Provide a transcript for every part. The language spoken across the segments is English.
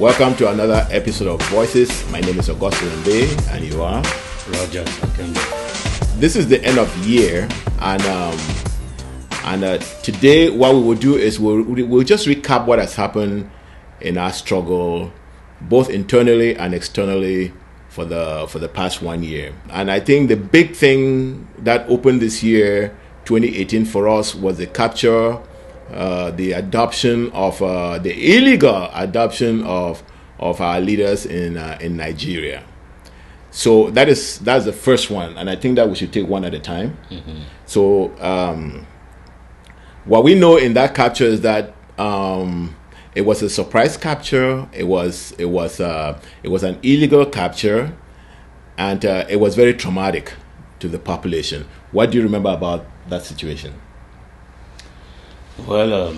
Welcome to another episode of Voices. My name is Augustine Mbe, and you are? Roger Sakembe. This is the end of the year, and today what we will do is we'll just recap what has happened in our struggle, both internally and externally, for the past 1 year. And I think the big thing that opened this year, 2018, for us was the capture, the adoption of the illegal adoption of our leaders in Nigeria. So that's the first one, and I think that we should take one at a time. Mm-hmm. So what we know in that capture is that it was a surprise capture. It was an illegal capture, and it was very traumatic to the population. What do you remember about that situation? Well,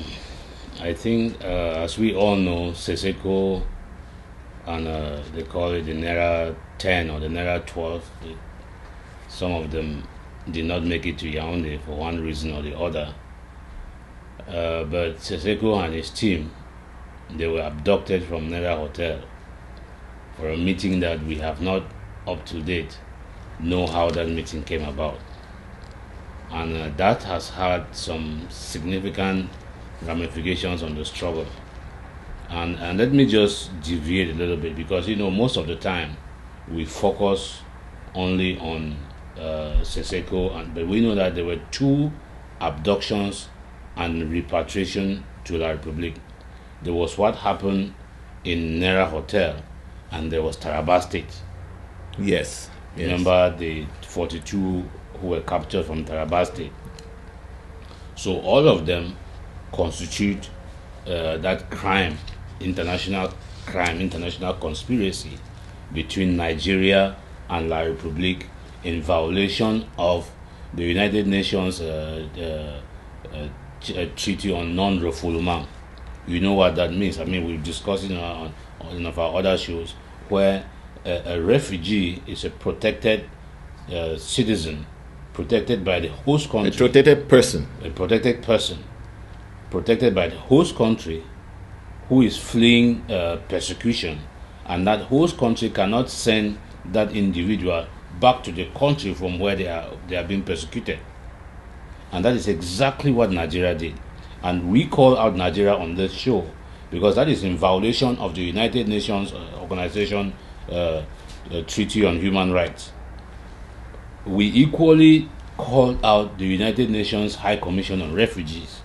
I think as we all know, Seseko and they call it the Naira 10 or the Naira 12. Some of them did not make it to Yaoundé for one reason or the other. But Seseko and his team, they were abducted from Naira Hotel for a meeting that we have not up to date know how that meeting came about. And that has had some significant ramifications on the struggle. And let me just deviate a little bit, because most of the time we focus only on Seseko, but we know that there were 2 abductions and repatriation to La Republique. There was what happened in Naira Hotel, and there was Taraba State. Yes. Remember the 42 who were captured from Taraba State. So all of them constitute that crime, international conspiracy between Nigeria and La Republique in violation of the United Nations Treaty on Non-Refoulement. You know what that means. I mean, we've discussed it on of our other shows, where a refugee is a protected citizen, protected by the host country. A protected person. Protected by the host country, who is fleeing persecution, and that host country cannot send that individual back to the country from where they are being persecuted. And that is exactly what Nigeria did. And we call out Nigeria on this show because that is in violation of the United Nations Organization Treaty on Human Rights. We equally called out the United Nations High Commission on Refugees,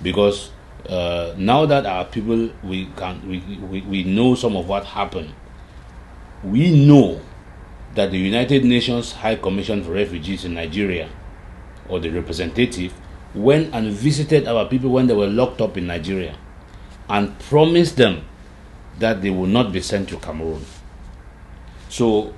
because now that our people, we know some of what happened. We know that the United Nations High Commission for Refugees in Nigeria, or the representative, went and visited our people when they were locked up in Nigeria and promised them that they would not be sent to Cameroon. So,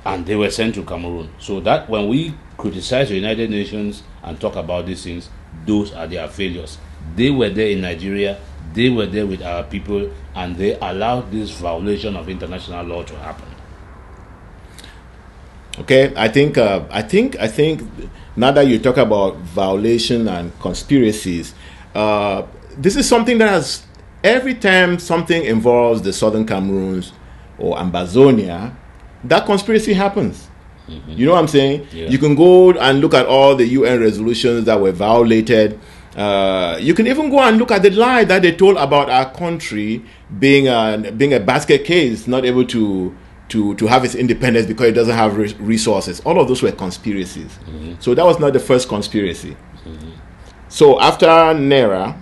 and they were sent to Cameroon. So that when we criticize the United Nations and talk about these things, those are their failures. They were there in Nigeria, they were there with our people, and they allowed this violation of international law to happen. Okay, I think now that you talk about violation and conspiracies, this is something that has, every time something involves the Southern Cameroons or Ambazonia, that conspiracy happens. Mm-hmm. You know what I'm saying? Yeah. You can go and look at all the UN resolutions that were violated. You can even go and look at the lie that they told about our country being a basket case, not able to have its independence because it doesn't have resources. All of those were conspiracies. Mm-hmm. So that was not the first conspiracy. Mm-hmm. So after Naira,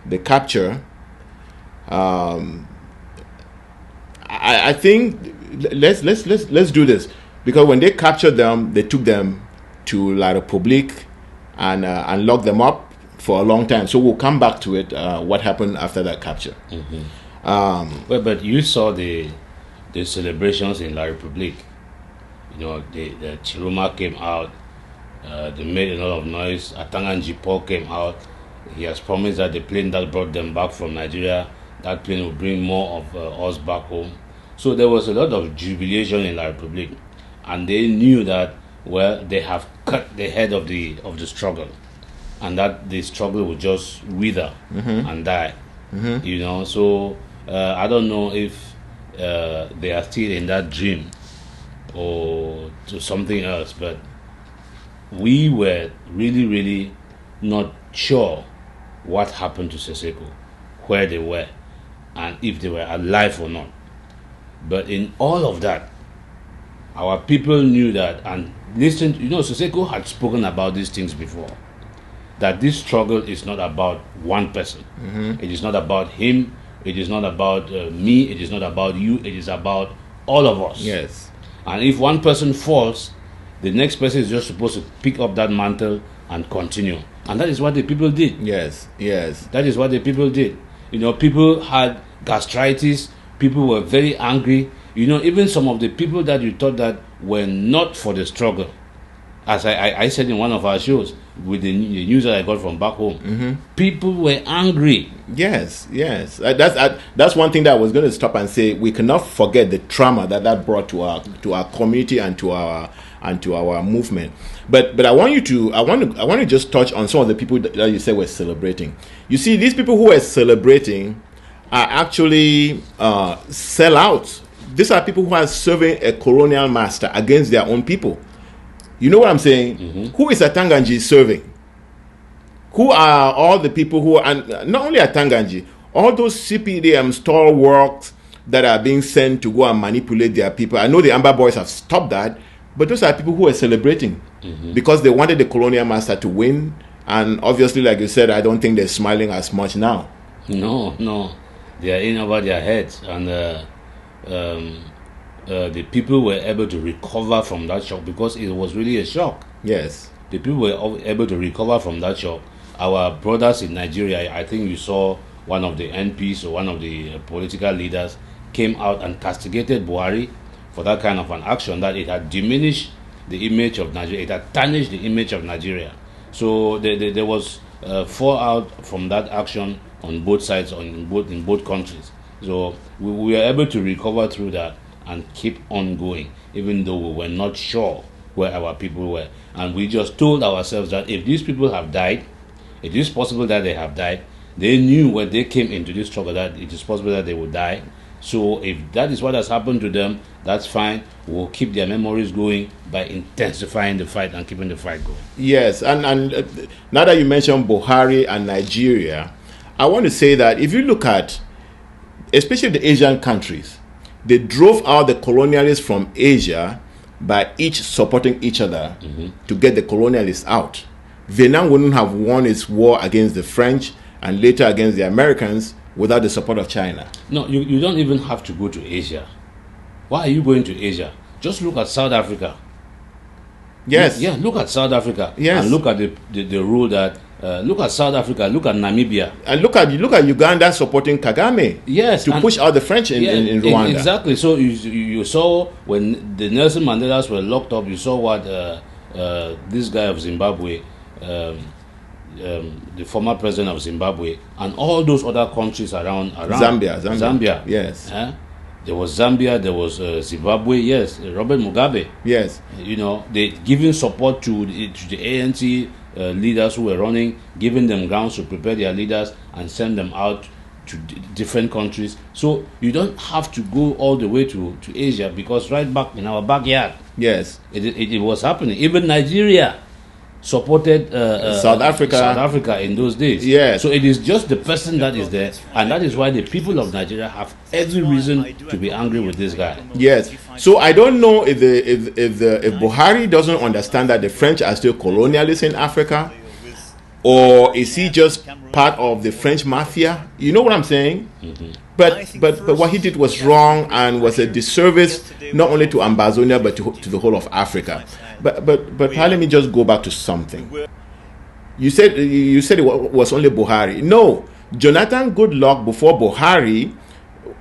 the capture, I think let's do this, because when they captured them, they took them to La Republique and locked them up for a long time. So we'll come back to it. What happened after that capture? Mm-hmm. But you saw the celebrations in La Republique. The Chiroma came out. They made a lot of noise. Atanganji Paul came out. He has promised that the plane that brought them back from Nigeria, that plane will bring more of us back home. So there was a lot of jubilation in La Republique, and they knew that, well, they have cut the head of the struggle, and that the struggle would just wither and die. So I don't know if they are still in that dream or to something else, but we were really, really not sure what happened to Seseko, where they were, and if they were alive or not. But in all of that, our people knew that and listened. Seseko had spoken about these things before, that this struggle is not about one person. It is not about him. It is not about me. It is not about you. It is about all of us. Yes. And if one person falls, the next person is just supposed to pick up that mantle and continue. And that is what the people did. Yes. That is what the people did. People had gastritis. People were very angry. Even some of the people that you thought that were not for the struggle, as I said in one of our shows with the news that I got from back home, people were angry. Yes. That's one thing that I was going to stop and say. We cannot forget the trauma that brought to our community and to our movement. But I want to just touch on some of the people that you said were celebrating. You see, these people who were celebrating are actually sellouts. These are people who are serving a colonial master against their own people. You know what I'm saying? Who is Atanganji serving? Who are all the people who are, and not only Atanganji, all those CPDM stalwarts that are being sent to go and manipulate their people? I know the Amber Boys have stopped that, but those are people who are celebrating because they wanted the colonial master to win. And obviously, like you said, I don't think they're smiling as much now. No. They are in over their heads. And the people were able to recover from that shock because it was really a shock. Yes. The people were able to recover from that shock. Our brothers in Nigeria, I think you saw one of the NPs or one of the political leaders came out and castigated Buhari for that kind of an action, that it had diminished the image of Nigeria, it had tarnished the image of Nigeria. So there was fallout from that action on both sides, in both countries. So we were able to recover through that and keep on going, even though we were not sure where our people were. And we just told ourselves that if these people have died, it is possible that they have died. They knew when they came into this struggle that it is possible that they would die. So if that is what has happened to them, that's fine. We'll keep their memories going by intensifying the fight and keeping the fight going. Yes, and now that you mentioned Buhari and Nigeria, I want to say that if you look at, especially the Asian countries, they drove out the colonialists from Asia by each supporting each other to get the colonialists out. Vietnam wouldn't have won its war against the French and later against the Americans without the support of China. No, you don't even have to go to Asia. Why are you going to Asia? Just look at South Africa. Yes. Yeah, look at South Africa. Yes. And look at the role that look at South Africa, look at Namibia. And look at Uganda supporting Kagame. Yes. To push out the French in Rwanda. Exactly. So you saw when the Nelson Mandelas were locked up, you saw what this guy of Zimbabwe, the former president of Zimbabwe, and all those other countries around Zambia. Yes. There was Zambia, there was Zimbabwe, yes, Robert Mugabe. Yes. They giving support to the ANC leaders who were running, giving them grounds to prepare their leaders and send them out to different countries. So you don't have to go all the way to Asia, because right back in our backyard, yes, it was happening. Even Nigeria supported South Africa in those days. Yes. So it is just the person that is there, and that is why the people of Nigeria have every reason to be angry with this guy. Yes. So I don't know if Buhari doesn't understand that the French are still colonialists in Africa, or is he just part of the French mafia? You know what I'm saying? But what he did was wrong and was a disservice not only to Ambazonia but to the whole of Africa. But let me just go back to something. You said it was only Buhari. No, Jonathan Goodluck before Buhari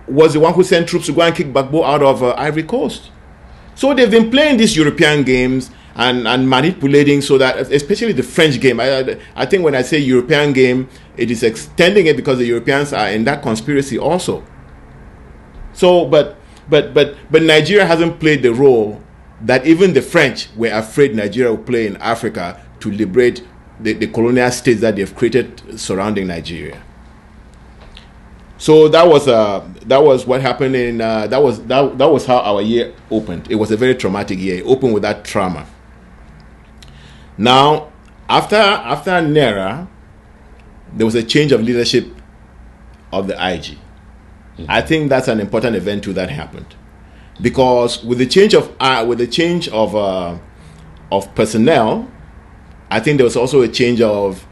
was the one who sent troops to go and kick Gbagbo out of Ivory Coast. So they've been playing these European games and manipulating, so that, especially the French game. I think when I say European game, it is extending it because the Europeans are in that conspiracy also. So, but Nigeria hasn't played the role that even the French were afraid Nigeria would play in Africa to liberate the colonial states that they've created surrounding Nigeria. So that was what happened in that was how our year opened. It was a very traumatic year. It opened with that trauma. Now, after NERA, there was a change of leadership of the IG. I think that's an important event too that happened, because with the change of personnel, I think there was also a change of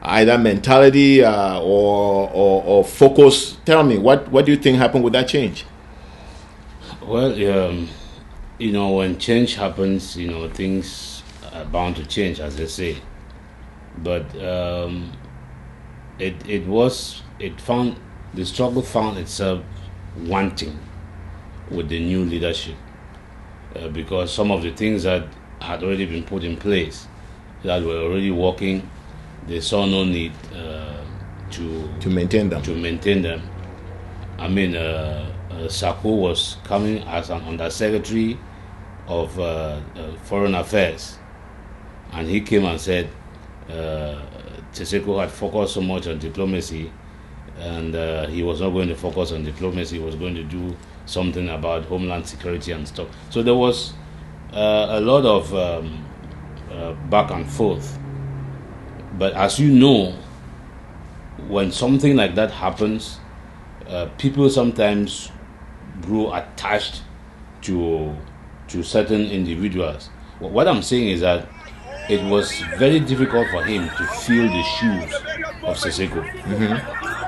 either mentality or focus. Tell me, what do you think happened with that change? Well, when change happens, things are bound to change, as they say. But the struggle found itself wanting with the new leadership, because some of the things that had already been put in place, that were already working, they saw no need to maintain them. I mean, Sako was coming as an undersecretary of Foreign Affairs, and he came and said Tseko had focused so much on diplomacy, and he was not going to focus on diplomacy. He was going to do something about homeland security and stuff. So there was a lot of back and forth. But as you know, when something like that happens, people sometimes grow attached to certain individuals. What I'm saying is that it was very difficult for him to feel the shoes of Seseko,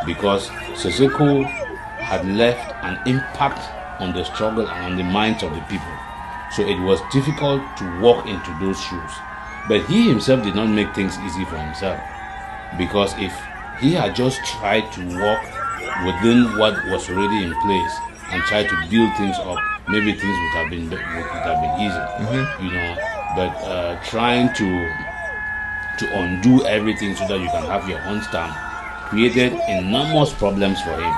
because Seseko had left an impact on the struggle and on the minds of the people. So it was difficult to walk into those shoes. But he himself did not make things easy for himself, because if he had just tried to walk within what was already in place and try to build things up, maybe things would have been easy, But trying to undo everything so that you can have your own stamp created enormous problems for him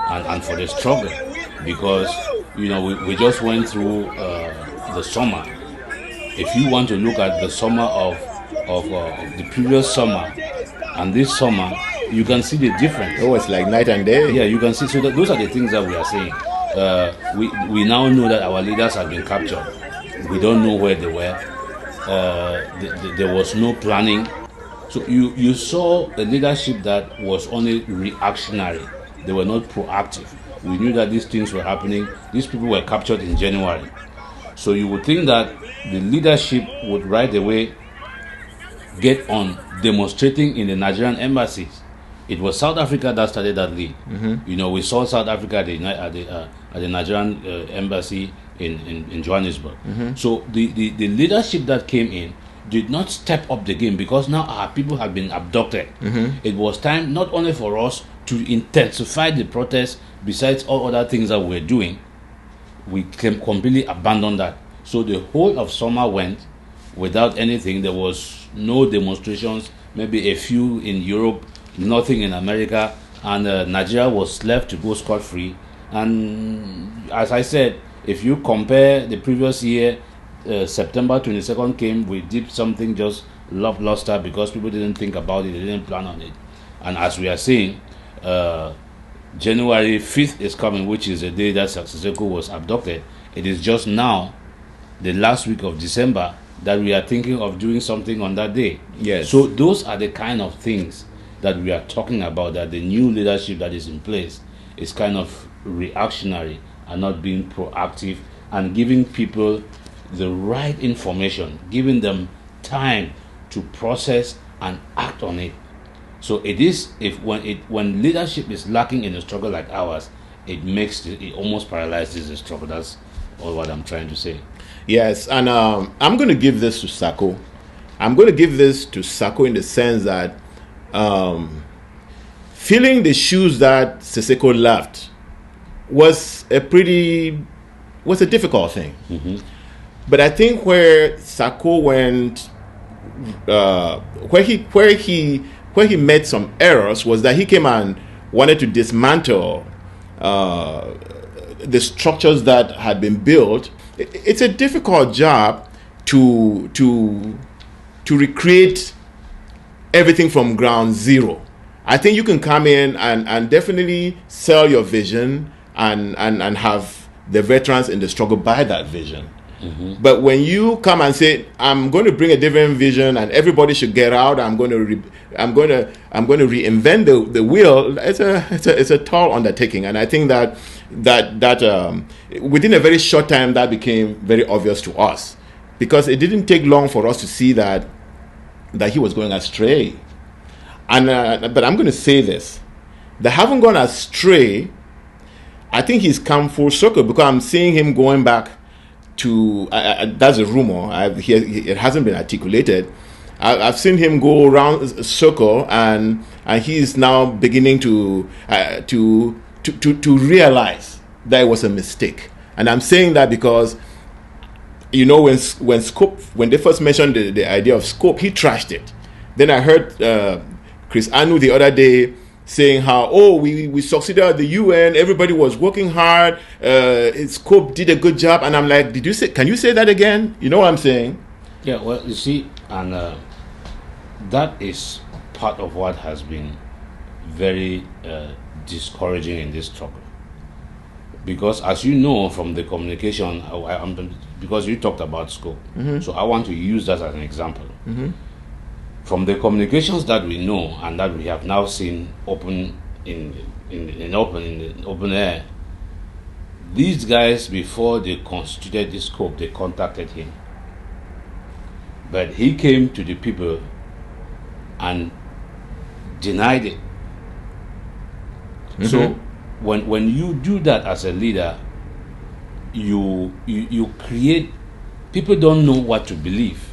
and for the struggle, because we just went through the summer. If you want to look at the summer of the previous summer and this summer, you can see the difference. Oh, it's like night and day. Yeah, you can see. So those are the things that we are saying. We now know that our leaders have been captured. We don't know where they were. There was no planning. So you saw a leadership that was only reactionary. They were not proactive. We knew that these things were happening. These people were captured in January. So you would think that the leadership would right away get on demonstrating in the Nigerian embassies. It was South Africa that started that lead. We saw South Africa at the Nigerian embassy in Johannesburg. So the leadership that came in did not step up the game, because now our people have been abducted. It was time not only for us to intensify the protests, besides all other things that we're doing. We completely abandoned that. So the whole of summer went without anything. There was no demonstrations, maybe a few in Europe, nothing in America, and Nigeria was left to go scot-free. And as I said, if you compare the previous year, September 22nd came, we did something just lackluster because people didn't think about it, they didn't plan on it. And as we are saying, January 5th is coming, which is the day that Seseko was abducted. It is just now, the last week of December, that we are thinking of doing something on that day. Yes. So those are the kind of things that we are talking about, that the new leadership that is in place is kind of reactionary and not being proactive and giving people the right information, giving them time to process and act on it. So it is, when leadership is lacking in a struggle like ours, it almost paralyzes the struggle. That's all what I'm trying to say. Yes, and I'm going to give this to Sako. I'm going to give this to Sako in the sense that filling the shoes that Seseko left was a difficult thing. But I think where Sako went, where he made some errors was that he came and wanted to dismantle the structures that had been built. It's a difficult job to recreate everything from ground zero. I think you can come in and definitely sell your vision and have the veterans in the struggle buy that vision. But when you come and say, I'm going to bring a different vision and everybody should get out, I'm going to reinvent the wheel, it's a tall undertaking. And I think that within a very short time that became very obvious to us, because it didn't take long for us to see that he was going astray. And but I'm going to say this: they haven't gone astray. I think he's come full circle, because I'm seeing him going back to that's a rumor. It hasn't been articulated. I've seen him go around a circle, and he's now beginning to realize that it was a mistake. And I'm saying that because, you know, when they first mentioned the idea of scope, he trashed it. Then I heard Chris Anu the other day saying how, we succeeded at the UN, everybody was working hard, Scope did a good job, and I'm like, can you say that again? You know what I'm saying? Yeah, well, you see, and that is part of what has been very discouraging in this struggle. Because as you know from the communication, because you talked about Scope, so I want to use that as an example. From the communications that we know and that we have now seen open in the open air, these guys, before they constituted this Scope, they contacted him. But he came to the people and denied it. So when you do that as a leader, you create, people don't know what to believe.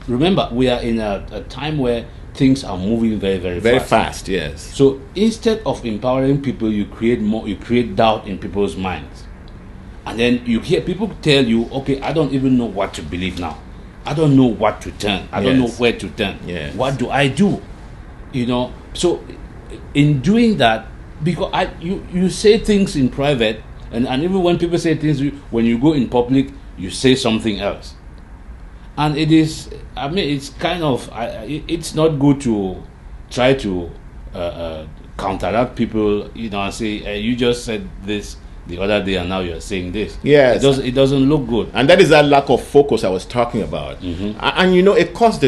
Remember, we are in a time where things are moving very, very fast. Very fast, yes. So instead of empowering people, you create doubt in people's minds. And then you hear people tell you, okay, I don't even know what to believe now. I don't know what to turn. I don't know where to turn. Yes. What do I do? You know, so in doing that, because you say things in private, and even when people say things, when you go in public, you say something else. And it is, I mean, it's kind of, it's not good to try to counteract people, you know, and say, you just said this the other day and now you're saying this. Yes. It doesn't look good. And that is that lack of focus I was talking about. And you know, it cost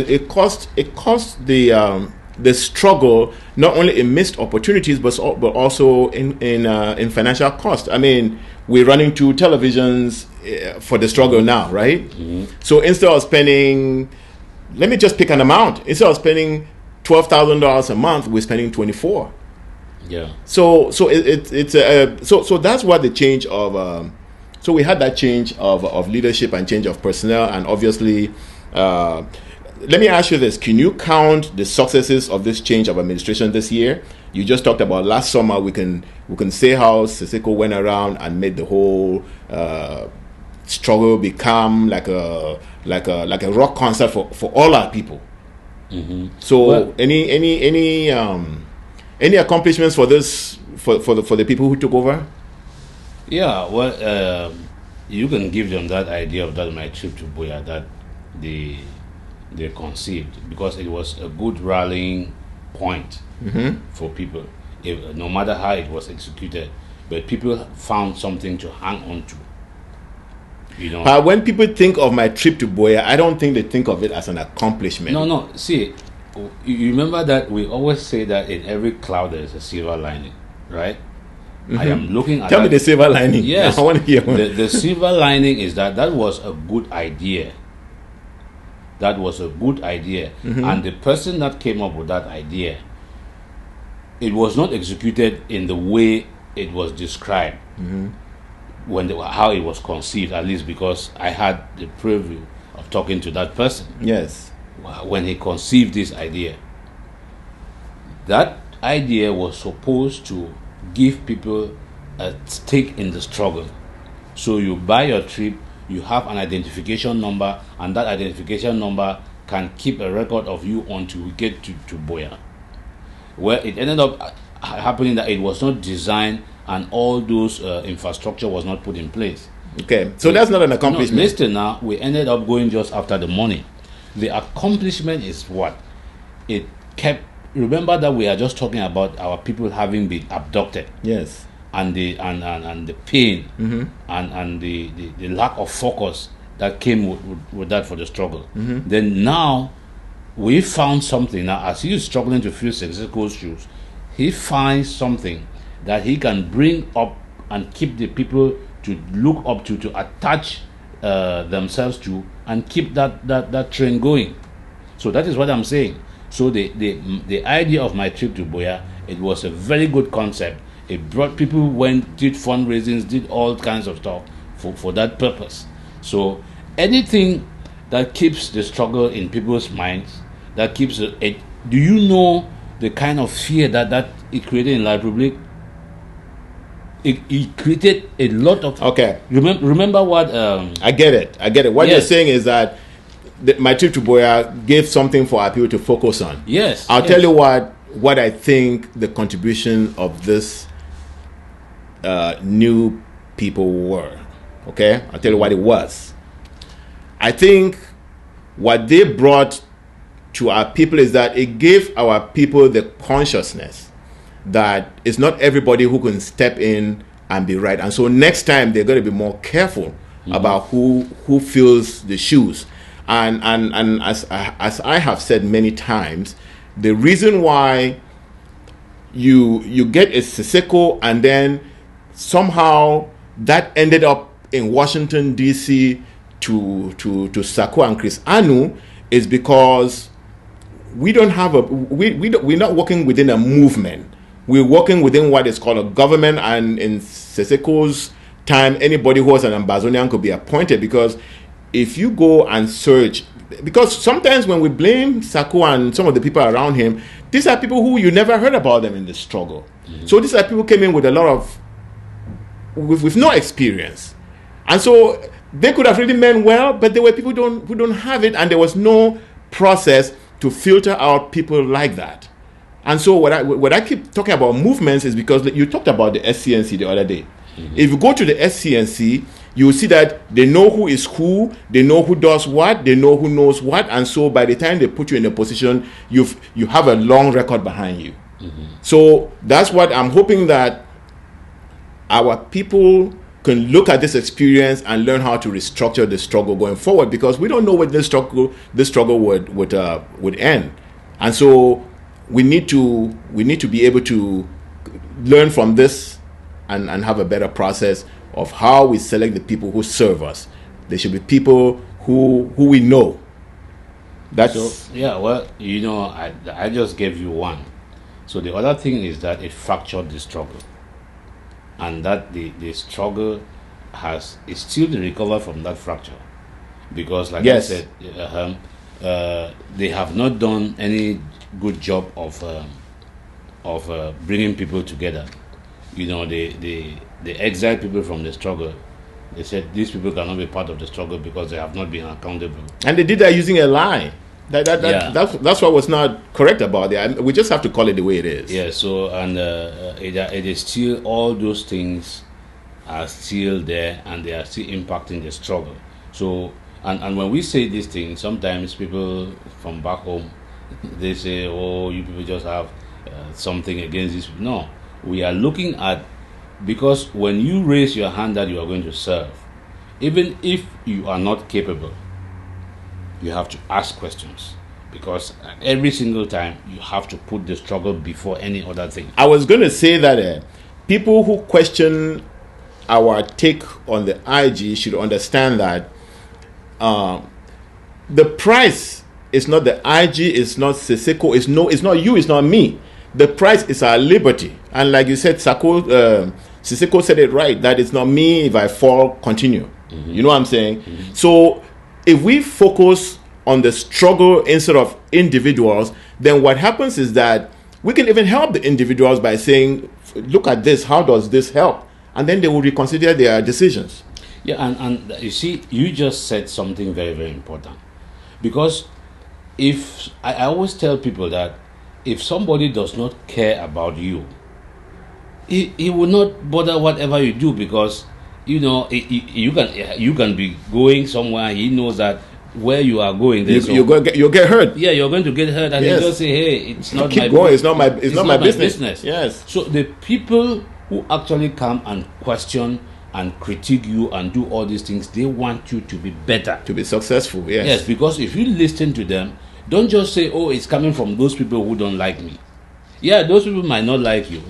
the struggle not only in missed opportunities but also in financial cost. I mean, we're running 2 televisions for the struggle now, right? So instead of spending, let me just pick an amount. Instead of spending $12,000 a month, we're spending 24. Yeah. So that's what the change of so we had that change of leadership and change of personnel, and obviously let me ask you this: can you count the successes of this change of administration this year? You just talked about last summer. We can say how Siseko went around and made the whole struggle become like a rock concert for all our people. So, well, any accomplishments for this for the people who took over? Yeah, well, you can give them that idea of that my trip to Buea that they conceived, because it was a good rallying point for people. No matter how it was executed, but people found something to hang on to. You know, when people think of my trip to Buea, I don't think they think of it as an accomplishment. No. See, you remember that we always say that in every cloud there is a silver lining, right? I am looking at. Tell me the silver lining. Yes, I want to hear one. The silver lining is that was a good idea. That was a good idea, and the person that came up with that idea, it was not executed in the way it was described how it was conceived. At least because I had the preview of talking to that person. Yes. When he conceived this idea, that idea was supposed to give people a stake in the struggle. So you buy your trip, you have an identification number, and that identification number can keep a record of you until we get to Buea. Where it ended up happening that it was not designed and all those infrastructure was not put in place. Okay, so that's not an accomplishment. No, listen now, we ended up going just after the money. The accomplishment is what? It kept remember that we are just talking about our people having been abducted. Yes. And the pain and the lack of focus that came with that for the struggle. Then now we found something. Now, as he is struggling to fill Seseko's shoes, he finds something that he can bring up and keep the people to look up to attach themselves to, and keep that train going. So that is what I'm saying. So the idea of my trip to Boya, it was a very good concept. It brought people, did fundraisings, did all kinds of stuff for that purpose. So anything that keeps the struggle in people's minds, that keeps it. Do you know the kind of fear that it created in La Republic? It created a lot of. Okay. Remember what? I get it. What you're saying is that my trip to Boya gave something for our people to focus on. Yes. I'll tell you what I think the contribution of this new people were. Okay? I'll tell you what it was. I think what they brought to our people is that it gave our people the consciousness that it's not everybody who can step in and be right. And so next time they're going to be more careful about who fills the shoes. And as I have said many times, the reason why you get a Seseko and then somehow that ended up in Washington D.C. to Sako and Chris Anu is because we don't have we're not working within a movement. We're working within what is called a government, and in Seseko's time, anybody who was an Ambazonian could be appointed, because if you go and search, because sometimes when we blame Sako and some of the people around him, these are people who you never heard about them in the struggle. So these are people who came in with a lot of with no experience, and so they could have really meant well, but there were people who don't have it, and there was no process to filter out people like that. And so what I keep talking about movements is because you talked about the SCNC the other day. If you go to the SCNC, you will see that they know who is who, they know who does what, they know who knows what, and so by the time they put you in a position, you have a long record behind you. So that's what I'm hoping, that our people can look at this experience and learn how to restructure the struggle going forward, because we don't know where this struggle would end. And so we need to be able to learn from this and have a better process of how we select the people who serve us. They should be people who we know. I just gave you one. So the other thing is that it fractured the struggle, and that the struggle is still to recover from that fracture, because like I said, they have not done any good job of bringing people together. They exiled people from the struggle. They said these people cannot be part of the struggle because they have not been accountable. And they did that using a lie. That's what was not correct about it. We just have to call it the way it is. Yeah. So it is still, all those things are still there, and they are still impacting the struggle. So and when we say these things, sometimes people from back home, they say, "Oh, you people just have something against this." No, we are looking at, because when you raise your hand that you are going to serve, even if you are not capable, you have to ask questions, because every single time you have to put the struggle before any other thing. I was going to say that people who question our take on the IG should understand that the price is not the IG, it's not Seseko, it's not you, it's not me. The price is our liberty. And like you said, Seseko said it right, that it's not me, if I fall, continue. You know what I'm saying? So if we focus on the struggle instead of individuals, then what happens is that we can even help the individuals by saying, look at this, how does this help? And then they will reconsider their decisions. Yeah, and you see, you just said something very, very important. Because if I always tell people that if somebody does not care about you, he will not bother whatever you do, because you can be going somewhere, he knows that where you are going. You'll get hurt. Yeah, you're going to get hurt, and Yes. they just say, "Hey, it's not Keep my going. It's not my business. Yes. So the people who actually come and question and critique you and do all these things, they want you to be better, To be successful. Yes. Yes, because if you listen to them, don't just say, "Oh, it's coming from those people who don't like me." Yeah, those people might not like you,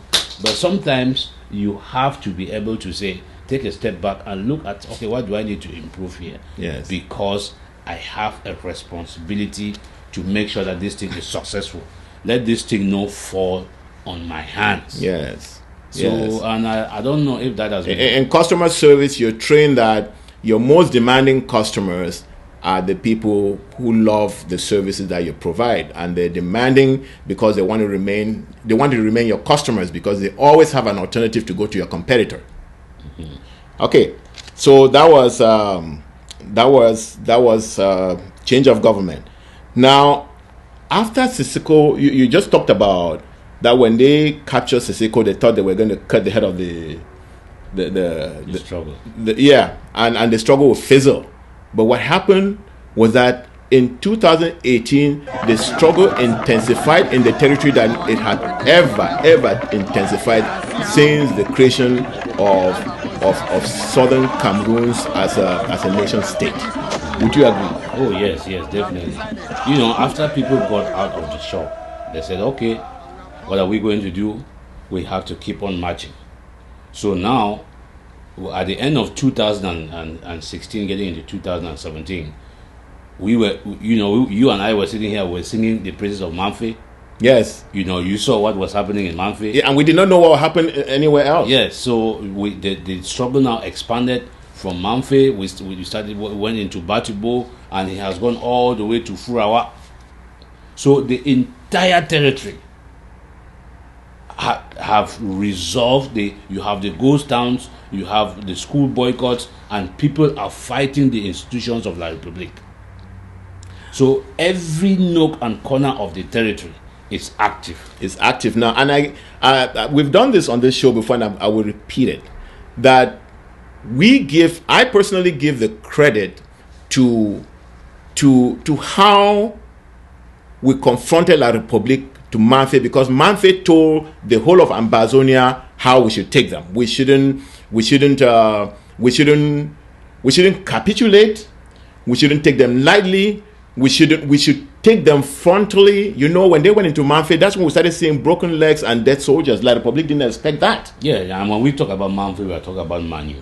but sometimes you have to be able to say, take a step back and look at, okay, what do I need to improve here? Yes. Because I have a responsibility to make sure that this thing is successful. Let this thing not fall on my hands. Yes. So, Yes. and I don't know if that has been... In customer service, you're trained that your most demanding customers are the people who love the services that you provide, and they're demanding because they want to remain your customers, because they always have an alternative to go to your competitor. Okay, so that was change of government. Now, after Sisiko, you just talked about that when they captured Sisiko, they thought they were going to cut the head of the struggle. And the struggle would fizzle. But what happened was that in 2018, the struggle intensified in the territory that it had ever intensified since the creation of southern Cameroon as a nation state. Would you agree? Oh yes, definitely. You know, after people got out of the shop, they said, okay, what are we going to do? We have to keep on marching. So now, at the end of 2016, getting into 2017, we were, you and I were sitting here, we're singing the praises of Manfé. Yes. You know, you saw what was happening in Manfé. Yeah, and we did not know what happened anywhere else. Yes, so the struggle now expanded from Manfé. We went into Batibo, and it has gone all the way to Furawa. So the entire territory have resolved. You have the ghost towns, you have the school boycotts, and people are fighting the institutions of La République. So every nook and corner of the territory is active. It's active now, and we've done this on this show before, and I will repeat it. That I personally give the credit to how we confronted La République to Manfé, because Manfé told the whole of Ambazonia how we should take them. We shouldn't capitulate. We shouldn't take them lightly. We should take them frontally. You know, when they went into Manfé, that's when we started seeing broken legs and dead soldiers. La République didn't expect that. Yeah, and when we talk about Manfé, we are talking about Manu.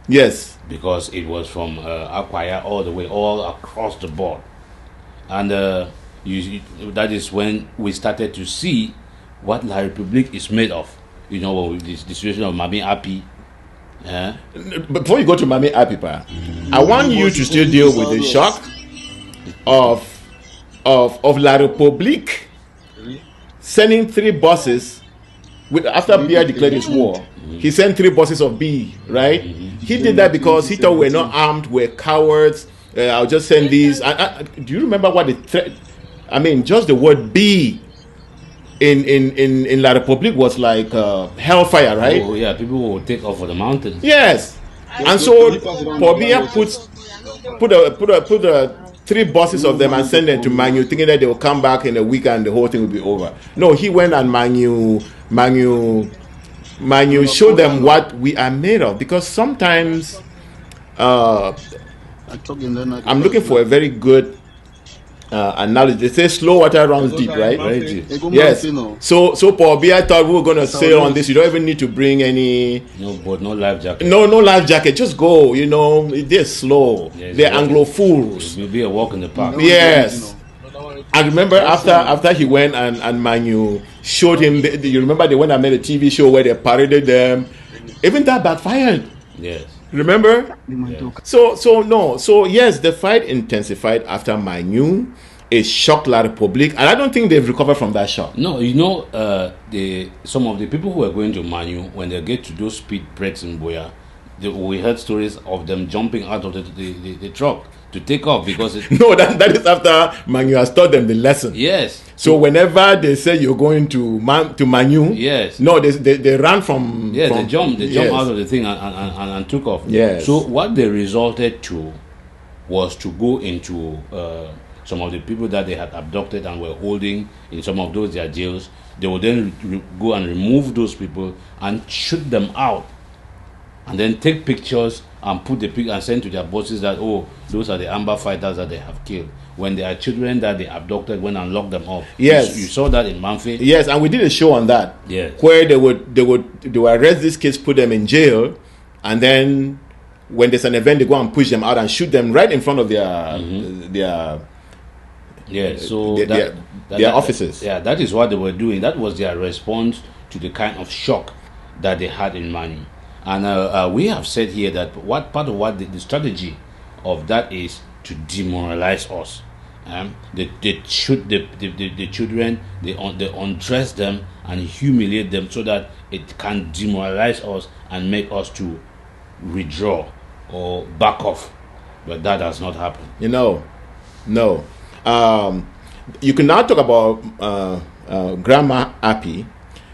Yes. Because it was from Akwaya all across the board. And that is when we started to see what La République is made of. You know, with the situation of Mami Api. Before you go to Mami Api, I want you to still deal with the shock of La République sending 3 buses after Biya declared his war. He sent 3 buses of B, right? He did that because he thought we're not armed, we're cowards. I'll just send these. Do you remember what the threat? I mean, just the word B in La République was like hellfire, right? Oh yeah, people will take off for the mountains. Yes, and so Pobia put 3 buses of them and send them to Manu, thinking that they will come back in a week and the whole thing will be over. No, he went and Manu showed them what we are made of, because sometimes I'm looking for a very good analogy. They say slow water runs deep, right? Very deep. Yes. So Paul Biya thought we were going to sail on this. You don't even need to bring any. No boat, no life jacket. No life jacket. Just go. You know, they're slow. Yeah, they're Anglophiles. It will be a walk in the park. Yes. I remember after he went and Manu showed him. You remember they went and made a TV show where they paraded them. Even that backfired. Yes. Remember? Yes. So yes, the fight intensified after Manu. It shocked La République, and I don't think they've recovered from that shock. No, you know, some of the people who are going to Manu, when they get to those speed breaks in Boya, we heard stories of them jumping out of the truck to take off because no, that is after Manu has taught them the lesson. Yes. So whenever they say you're going to Manu, yes. No, they ran from. Yeah, they jump out of the thing and took off. Yes. So what they resorted to was to go into some of the people that they had abducted and were holding in some of those their jails. They would then go and remove those people and shoot them out, and then take pictures and put the pic and send to their bosses that, oh, those are the Amber fighters that they have killed. When they are children that they abducted, went and locked them up. Yes, you saw that in Manfi. Yes, and we did a show on that. Yes, where they would arrest these kids, put them in jail, and then when there's an event, they go and push them out and shoot them right in front of their offices. That is what they were doing. That was their response to the kind of shock that they had in Manu. And we have said here that part of what the strategy of that is to demoralize us. They shoot the children, they undress them and humiliate them so that it can demoralize us and make us to withdraw or back off. But that has not happened. No. You can now talk about Grandma Appy,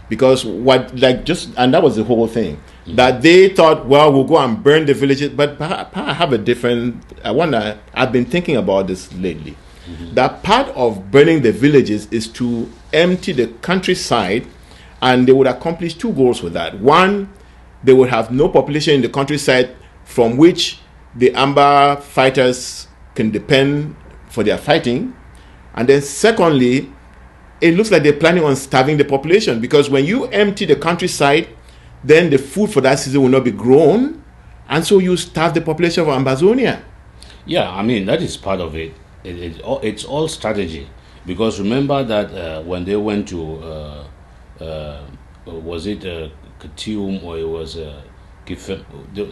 because and that was the whole thing. Mm-hmm. That they thought, well, we'll go and burn the villages, but I have a different. I've been thinking about this lately. Mm-hmm. That part of burning the villages is to empty the countryside, and they would accomplish two goals with that. One, they would have no population in the countryside from which the Amber fighters can depend for their fighting. And then secondly, it looks like they're planning on starving the population, because when you empty the countryside, then the food for that season will not be grown, and so you starve the population of Ambazonia. Yeah, I mean, that is part of it. It's all strategy, because remember that when they went to was it Katium, or it was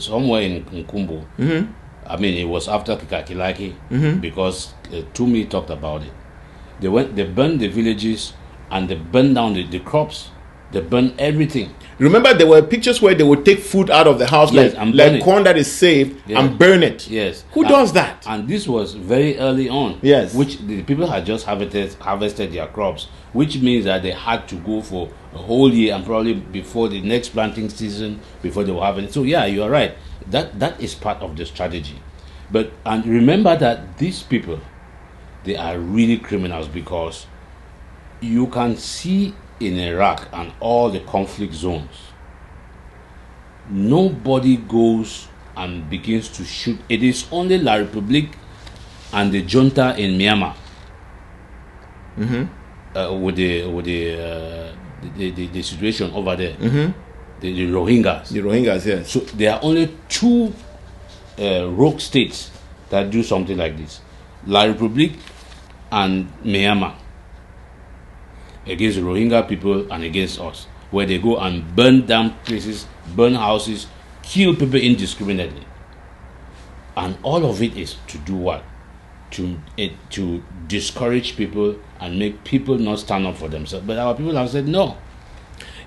somewhere in Nkumbu. Mm-hmm. I mean, it was after Kikakilaki, mm-hmm. because Tumi talked about it. They burned the villages, and they burned down the crops. They burned everything. Remember, there were pictures where they would take food out of the house, yes, like corn that is saved, and burn it. Yes. Who does that? And this was very early on. Yes. Which the people had just harvested their crops, which means that they had to go for a whole year, and probably before the next planting season, before they were having it. So yeah, you are right. That is part of the strategy. And remember that these people, they are really criminals, because you can see in Iraq and all the conflict zones, nobody goes and begins to shoot. It is only La République and the junta in Myanmar, mm-hmm. With the situation over there, mm-hmm. the Rohingyas. The Rohingyas, yes. So there are only two rogue states that do something like this: La République and Myanmar, against the Rohingya people and against us, where they go and burn down places, burn houses, kill people indiscriminately. And all of it is to do what? To discourage people and make people not stand up for themselves. But our people have said no.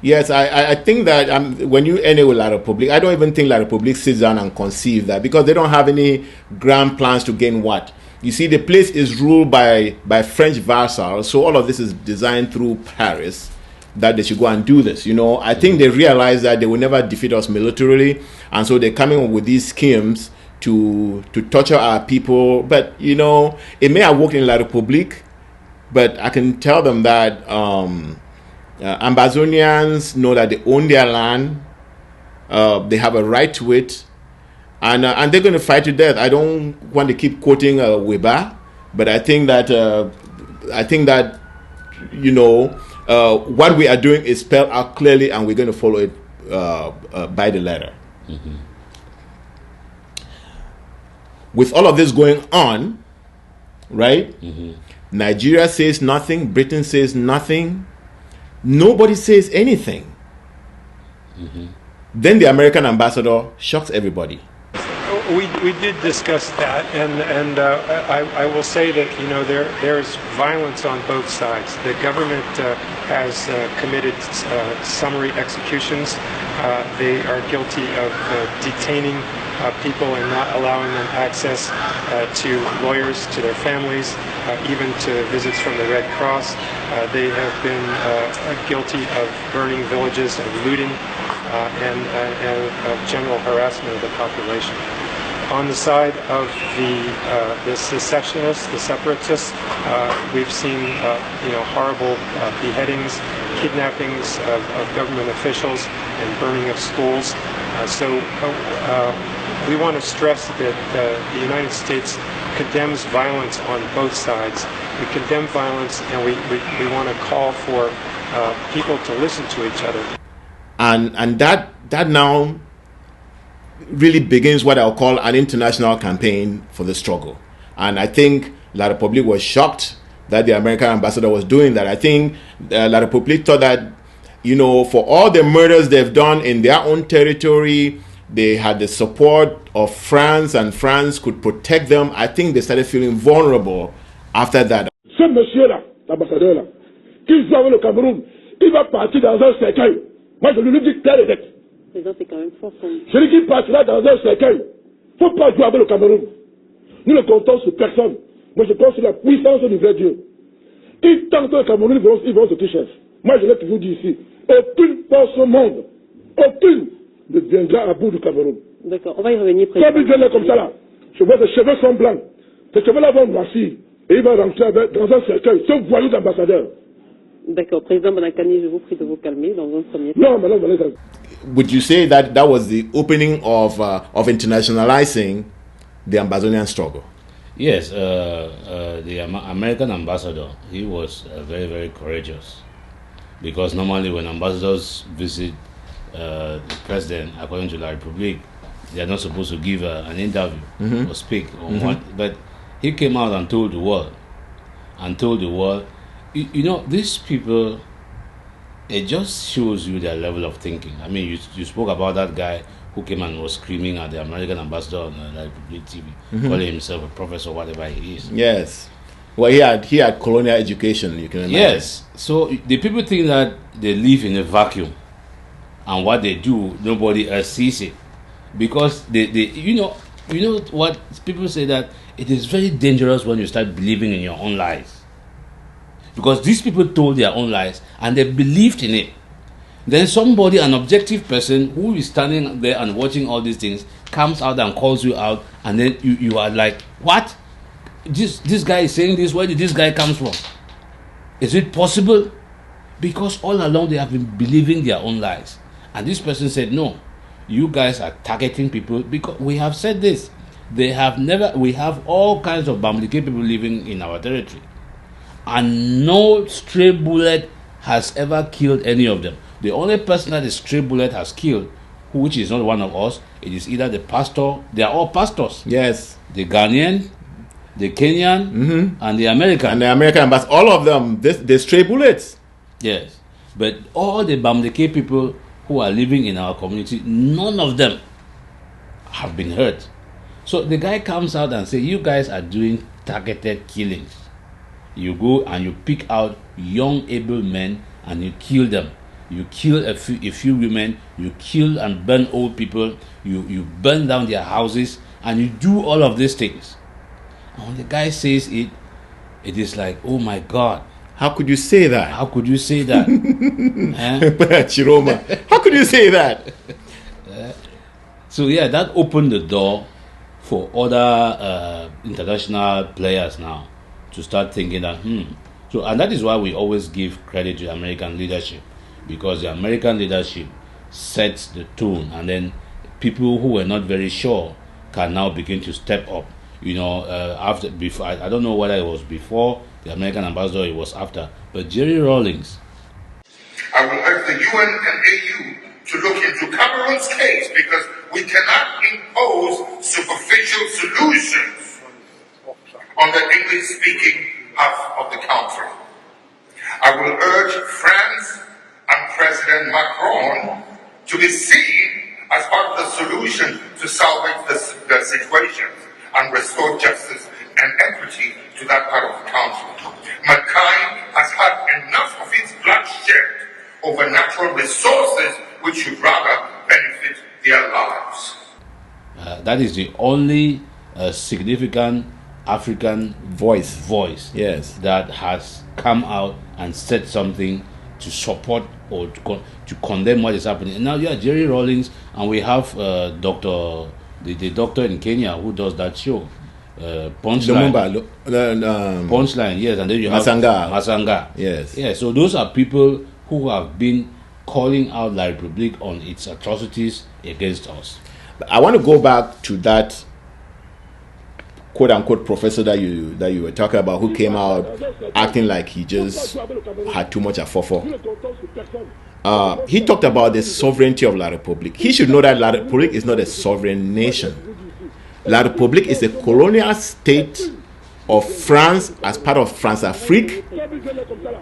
Yes, I think that when you end it with La République, I don't even think La République sits down and conceive that, because they don't have any grand plans to gain what? You see, the place is ruled by French vassals, so all of this is designed through Paris, that they should go and do this. I think they realize that they will never defeat us militarily, and so they're coming up with these schemes to torture our people. But it may have worked in La République, but I can tell them that Ambazonians know that they own their land, they have a right to it. And they're going to fight to death. I don't want to keep quoting Weber, but I think that what we are doing is spelled out clearly, and we're going to follow it by the letter. Mm-hmm. With all of this going on, right? Mm-hmm. Nigeria says nothing. Britain says nothing. Nobody says anything. Mm-hmm. Then the American ambassador shocks everybody. We did discuss that, and I will say that there's violence on both sides. The government has committed summary executions. They are guilty of detaining people and not allowing them access to lawyers, to their families, even to visits from the Red Cross. They have been guilty of burning villages and looting and of general harassment of the population. on the side of the secessionists, the separatists. We've seen horrible beheadings, kidnappings of government officials, and burning of schools. We want to stress that the United States condemns violence on both sides. We condemn violence, and we want to call for people to listen to each other. And that now really begins what I'll call an international campaign for the struggle. And I think La République was shocked that the American ambassador was doing that. I think La République thought that, for all the murders they've done in their own territory, they had the support of France and France could protect them. I think they started feeling vulnerable after that. Ce monsieur-là, l'ambassadeur-là, qu'il soit le Cameroun, il va partir dans un cercueil. Moi, je lui dis clair et net. C'est quand même fort. Celui qui partira dans un cercueil, il ne faut pas jouer avec le Cameroun. Nous ne comptons sur personne. Moi, je compte sur la puissance du vrai Dieu. Et tant que le Cameroun, ils vont se toucher. Moi, je l'ai toujours dit ici. Aucune force au monde, aucune, ne viendra à bout du Cameroun. D'accord, on va y revenir. Comme il vient comme ça là, je vois ses cheveux sont blancs. Ses cheveux-là vont noircir. Et il va rentrer dans un cercueil, ce voyou d'ambassadeur. D'accord, Président Bonakani, je vous prie de vous calmer dans un premier temps. Non, mais non, mais non. Would you say that was the opening of internationalizing the Ambazonian struggle? Yes, the American ambassador, he was very, very courageous, because normally when ambassadors visit the president, according to La République, they are not supposed to give an interview or speak on what, but he came out and told the world, these people, it just shows you their level of thinking. I mean, you spoke about that guy who came and was screaming at the American ambassador on La République TV, calling himself a professor, whatever he is. Yes. Well, he had colonial education, you can imagine. Yes. So the people think that they live in a vacuum, and what they do, nobody else sees it, because they what people say, that it is very dangerous when you start believing in your own lies. Because these people told their own lies and they believed in it. Then somebody, an objective person who is standing there and watching all these things, comes out and calls you out, and then you are like, what? This guy is saying this, where did this guy come from? Is it possible? Because all along they have been believing their own lies. And this person said, no, you guys are targeting people, because we have said this. We have all kinds of Bamileke people living in our territory, and no stray bullet has ever killed any of them. The only person that a stray bullet has killed, which is not one of us, it is either the pastor. They are all pastors. Yes. The Ghanaian, the Kenyan, and the American. And the American, but all of them, they stray bullets. Yes. But all the Bamileke people who are living in our community, none of them have been hurt. So the guy comes out and says, you guys are doing targeted killings. You go and you pick out young, able men and you kill them. You kill a few women, you kill and burn old people, you burn down their houses, and you do all of these things. And when the guy says it, it is like, oh my God. How could you say that? How could you say that? Chiroma, how could you say that? So yeah, that opened the door for other international players now to start thinking that, So, and that is why we always give credit to American leadership, because the American leadership sets the tone, and then people who were not very sure can now begin to step up. Before, I don't know whether it was before the American ambassador, it was after, but Jerry Rawlings. I will urge the UN and AU to look into Cameroon's case, because we cannot impose superficial solutions on the English-speaking half of the country. I will urge France and President Macron to be seen as part of the solution to salvage the situation and restore justice and equity to that part of the country. Mankind has had enough of its bloodshed over natural resources which should rather benefit their lives. That is the only significant African voice yes, that has come out and said something to support or to condemn what is happening. And now you have Jerry Rawlings, and we have Dr. the doctor in Kenya who does that show. Punchline. Punchline, yes, and then you have Masanga. Yes. Yeah, so those are people who have been calling out La Republique on its atrocities against us. I want to go back to that quote unquote professor that you were talking about, who came out acting like he just had too much afofo. He talked about the sovereignty of La Republique. He should know that La Republique is not a sovereign nation. La Republique is a colonial state of France as part of France-Afrique.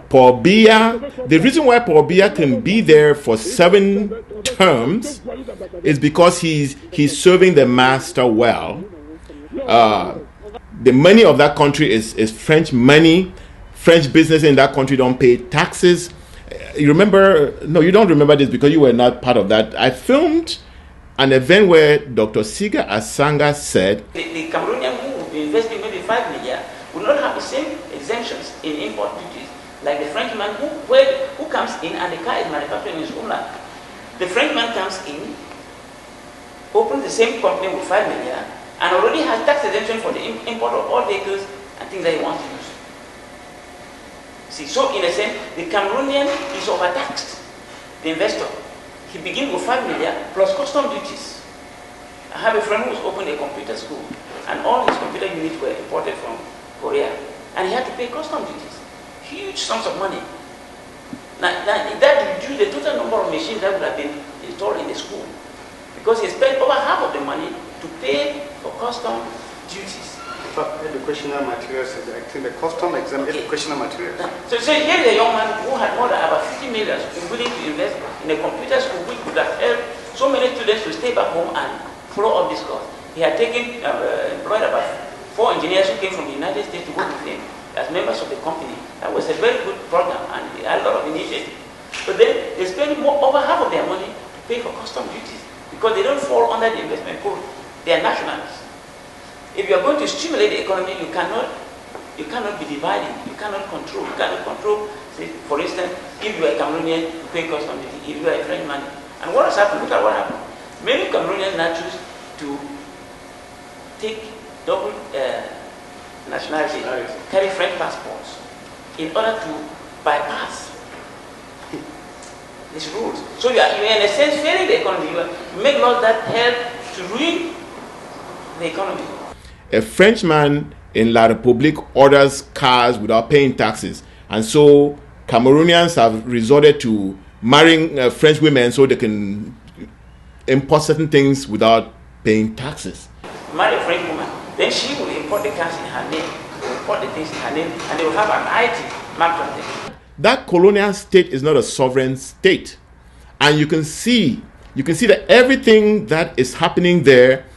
Paul Biya, the reason why Paul Biya can be there for 7 terms is because he's serving the master well. The money of that country is French money. French business in that country don't pay taxes. You remember? No, you don't remember this because you were not part of that. I filmed an event where Dr. Siga Asanga said the Cameroonian who will be investing maybe 5 million will not have the same exemptions in import duties like the Frenchman who comes in and the car is manufactured in his own land. The Frenchman comes in, opens the same company with 5 million, and already has tax exemption for the import of all vehicles and things that he wants to use. See, so in a sense, the Cameroonian is overtaxed, the investor. He begins with 5 million plus custom duties. I have a friend who was opened a computer school, and all his computer units were imported from Korea, and he had to pay custom duties, huge sums of money. Now that reduced the total number of machines that would have been installed in the school, because he spent over half of the money to pay for custom duties. But educational materials is the custom exempt educational materials. So here is a young man who had more than about 50 million willing to invest in a computer school which would have helped so many students to stay back home and follow up this course. He had taken, employed about 4 engineers who came from the United States to work with him as members of the company. That was a very good program and they had a lot of initiatives. But then they spend over half of their money to pay for custom duties because they don't fall under the investment code. They are nationals. If you are going to stimulate the economy, you cannot be dividing, you cannot control. You cannot control, say, for instance, if you are a Cameroonian, you pay custom duty, if you are a Frenchman. And what has happened? Look at what happened. Many Cameroonians now choose to take double nationality, carry French passports, in order to bypass these rules. So you are in a sense failing the economy. You make laws that help to ruin the economy. A Frenchman in La Republique orders cars without paying taxes, and so Cameroonians have resorted to marrying French women so they can import certain things without paying taxes. Marry a French woman, then she will import the cars in her name, import the things in her name, and they will have an IT marked on them. That colonial state is not a sovereign state, and you can see that everything that is happening there,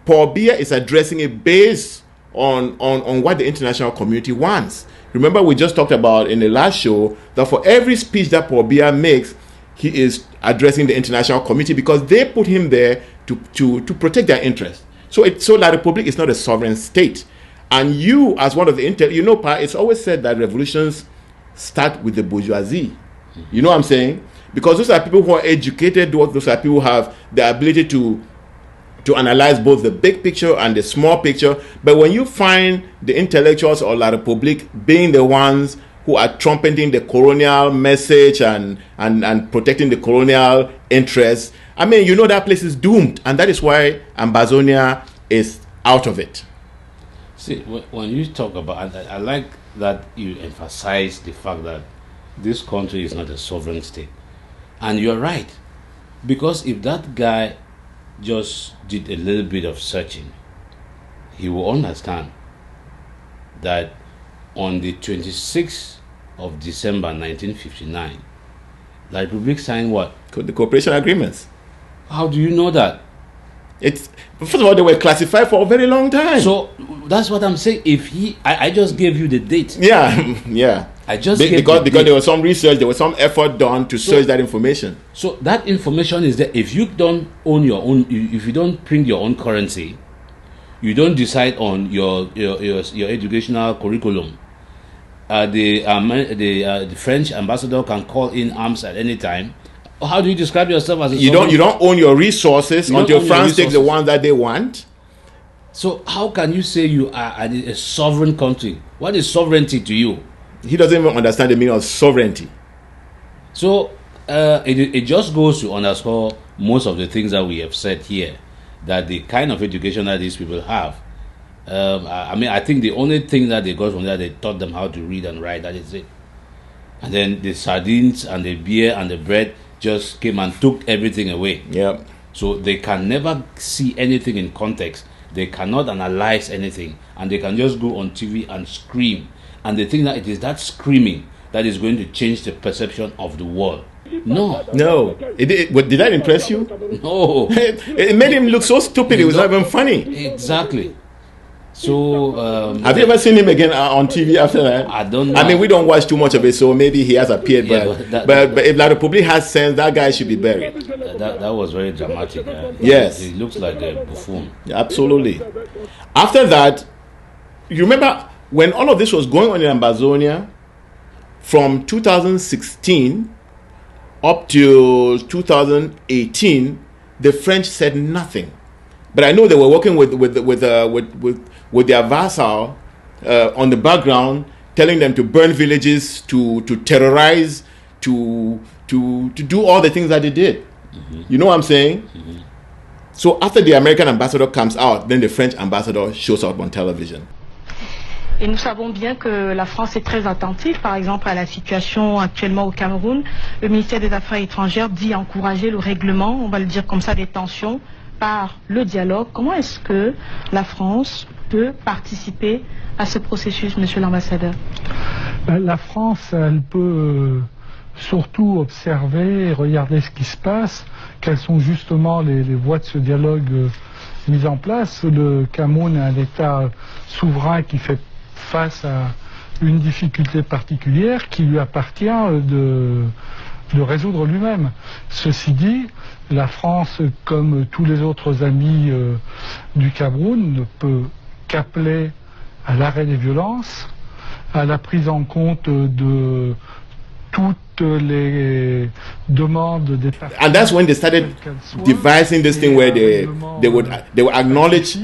Paul Biya is addressing it based on what the international community wants. Remember, we just talked about in the last show that for every speech that Paul Biya makes, he is addressing the international community because they put him there to protect their interests. So La Republique is not a sovereign state. And you, as one of the it's always said that revolutions start with the bourgeoisie. You know what I'm saying? Because those are people who are educated, those are people who have the ability to analyze both the big picture and the small picture. But when you find the intellectuals or La Republique being the ones who are trumpeting the colonial message and protecting the colonial interests, I mean, you know that place is doomed. And that is why Ambazonia is out of it. See, when you talk about, I like that you emphasize the fact that this country is not a sovereign state. And you're right. Because if that guy just did a little bit of searching, he will understand that on the 26th of December 1959, La Republique signed what? The cooperation agreements. How do you know that? First of all, they were classified for a very long time. So that's what I'm saying. I just gave you the date. Yeah. I just because there was some research, there was some effort done to search that information. So that information is there. If you don't own your own, if you don't print your own currency, you don't decide on your educational curriculum. The French ambassador can call in arms at any time How do you describe yourself as a you don't own your resources until France takes the ones that they want? So how can you say you are a sovereign country? What is sovereignty to you? He doesn't even understand the meaning of sovereignty. So it just goes to underscore most of the things that we have said here, that the kind of education that these people have. I mean, I think the only thing that they got from that, they taught them how to read and write. That is it. And then the sardines and the beer and the bread just came and took everything away. Yep. So they can never see anything in context. They cannot analyze anything, and they can just go on TV and scream. And they think that it is that screaming that is going to change the perception of the world. No. Did that impress you? No. It made him look so stupid. It was not even funny. Exactly. So, have you ever seen him again on TV after that? I don't know. I mean, we don't watch too much of it, so maybe he has appeared. But if La Republique has sense, that guy should be buried. That was very dramatic. Yes. He looks like a buffoon. Absolutely. After that, you remember when all of this was going on in Ambazonia, from 2016 up to 2018, the French said nothing. But I know they were working with their vassal on the background, telling them to burn villages, to terrorize, to do all the things that they did. Mm-hmm. You know what I'm saying? Mm-hmm. So after the American ambassador comes out, then the French ambassador shows up on television. Et nous savons bien que la France est très attentive, par exemple, à la situation actuellement au Cameroun. Le ministère des Affaires étrangères dit encourager le règlement, on va le dire comme ça, des tensions par le dialogue. Comment est-ce que la France peut participer à ce processus, monsieur l'ambassadeur? La France, elle peut surtout observer et regarder ce qui se passe, quelles sont justement les voies de ce dialogue mises en place. Le Cameroun est un État souverain qui fait face à une difficulté particulière qui lui appartient de résoudre lui-même. Ceci dit, la France, comme tous les autres amis du Cameroun, ne peut qu'appeler à l'arrêt des violences, à la prise en compte de toutes les demandes des parties. And that's when they started devising this thing where they would acknowledge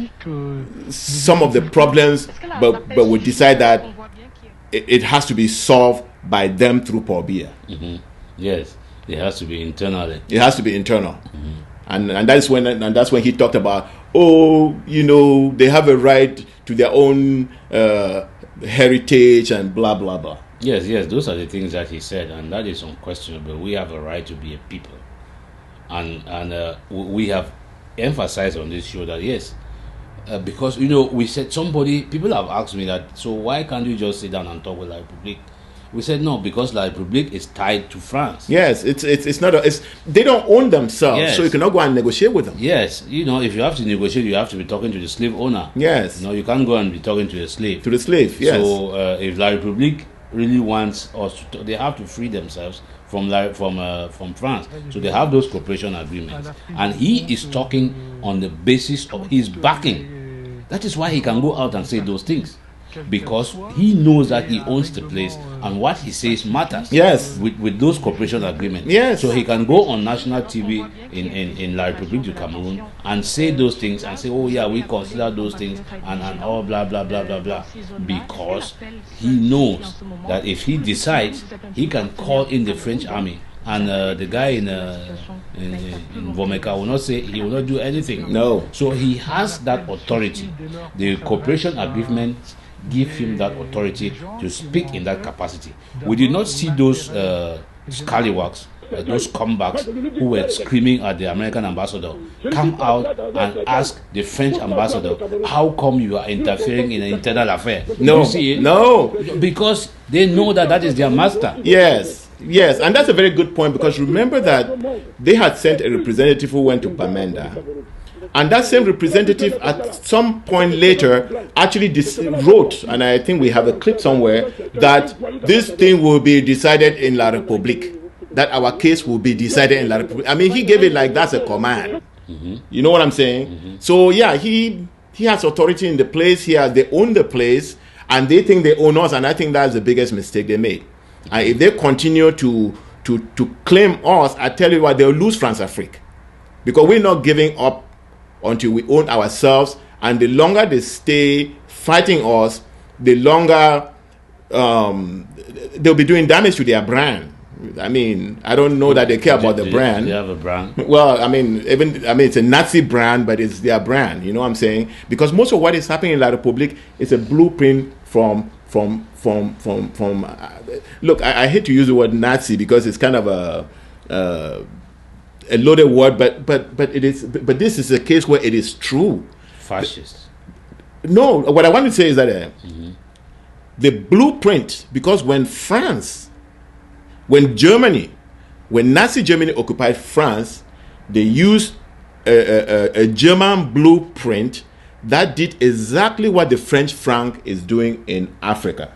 some of the problems, but would decide that it has to be solved by them through Pobia. Mm-hmm. Yes, it has to be internally. It has to be internal. Mm-hmm. And that's when he talked about, they have a right to their own heritage and blah blah blah. Yes, those are the things that he said, and that is unquestionable. We have a right to be a people, and we have emphasized on this show that yes, because we said people have asked me that, so why can't you just sit down and talk with La République? We said no, because La République is tied to France. Yes, it's not they don't own themselves, yes. So you cannot go and negotiate with them. Yes, if you have to negotiate, you have to be talking to the slave owner. Yes, you can't go and be talking to the slave. To the slave, yes. So if La République really wants us to they have to free themselves from France. So they have those cooperation agreements, and he is talking on the basis of his backing. That is why he can go out and say those things, because he knows that he owns the place and what he says matters. Yes, with those cooperation agreements. Yes, so he can go on national TV in La République du Cameroun and say those things and say, oh yeah, we consider those things and all blah blah blah blah blah, because he knows that if he decides, he can call in the French army, and the guy in Vomeka will not say, he will not do anything. No. So he has that authority. The cooperation agreement give him that authority to speak in that capacity. We did not see those scallywags, those comebacks who were screaming at the American ambassador come out and ask the French ambassador, how come you are interfering in an internal affair? No, you see it? No, because they know that is their master. Yes, and that's a very good point, because remember that they had sent a representative who went to Bamenda. And that same representative at some point later actually wrote, and I think we have a clip somewhere, that this thing will be decided in La République, that our case will be decided in La République. I mean, he gave it like that's a command. Mm-hmm. You know what I'm saying? Mm-hmm. So yeah, he has authority in the place. They own the place, and they think they own us, and I think that's the biggest mistake they made. And if they continue to to claim us, I tell you what, they'll lose France-Afrique. Because we're not giving up until we own ourselves. And the longer they stay fighting us, the longer they'll be doing damage to their brand. I mean, I don't know that they care about the brand. They have a brand. Well, I mean, it's a Nazi brand, but it's their brand. You know what I'm saying? Because most of what is happening in La République is a blueprint from. Look, I hate to use the word Nazi because it's kind of a loaded word, but it is. But this is a case where it is true. Fascist. No, what I want to say is that the blueprint, because when Nazi Germany occupied France, they used a German blueprint that did exactly what the French franc is doing in Africa.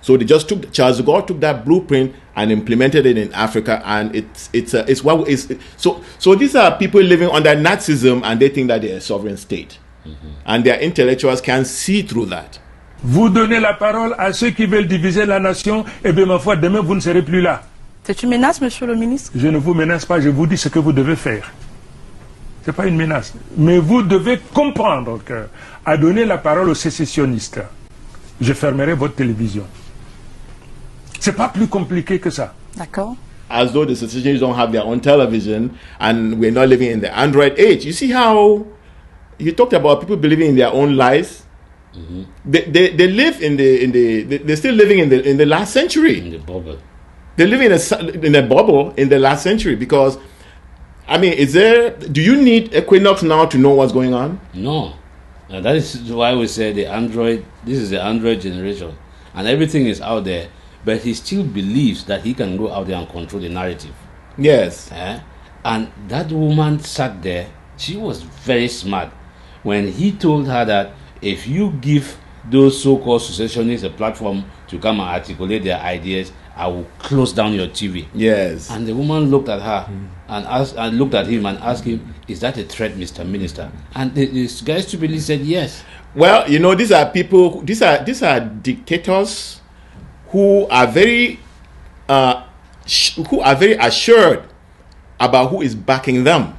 So they just Charles de Gaulle took that blueprint and implemented it in Africa, and so these are people living under Nazism, and they think that they're a sovereign state, and their intellectuals can see through that. Vous donnez la parole à ceux qui veulent diviser la nation, et bien ma foi, demain vous ne serez plus là. C'est une menace, monsieur le ministre? Je ne vous menace pas, je vous dis ce que vous devez faire. Ce n'est pas une menace. Mais vous devez comprendre qu'à donner la parole aux sécessionnistes, je fermerai votre télévision. C'est pas plus compliqué que ça. D'accord. As though the secessionists don't have their own television and we're not living in the Android age. You see how you talked about people believing in their own lies? They live they're still living in the last century. In the bubble. They're living in a bubble in the last century because, I mean, do you need Equinox now to know what's going on? No. That is why we say this is the Android generation. And everything is out there. But he still believes that he can go out there and control the narrative. Yes. And that woman sat there. She was very smart. When he told her that if you give those so-called secessionists a platform to come and articulate their ideas, I will close down your TV. Yes. And the woman looked at her and looked at him and asked him, "Is that a threat, Mr. Minister?" And this guy stupidly said yes. Well, you know, these are people. These are dictators who are very assured about who is backing them,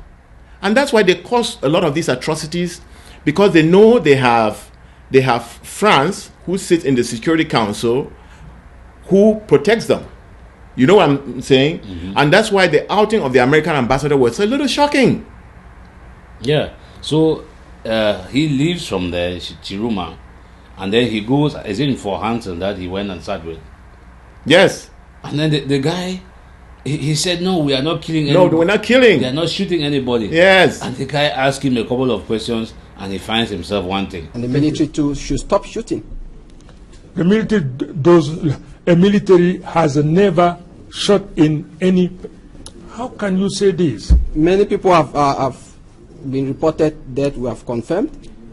and that's why they cause a lot of these atrocities, because they know they have France, who sits in the Security Council, who protects them. You know what I'm saying? And that's why the outing of the American ambassador was a little shocking. Yeah. So he leaves from there, Chiruma, and then he goes, is it in Fort Hanson that he went and sat with? Yes. And then the guy, he said, no, we are not killing anybody. No, we're not killing. They are not shooting anybody. Yes. And the guy asked him a couple of questions, and he finds himself wanting. And the military too should stop shooting. The military has never shot in any. How can you say this? Many people have been reported dead. We have confirmed.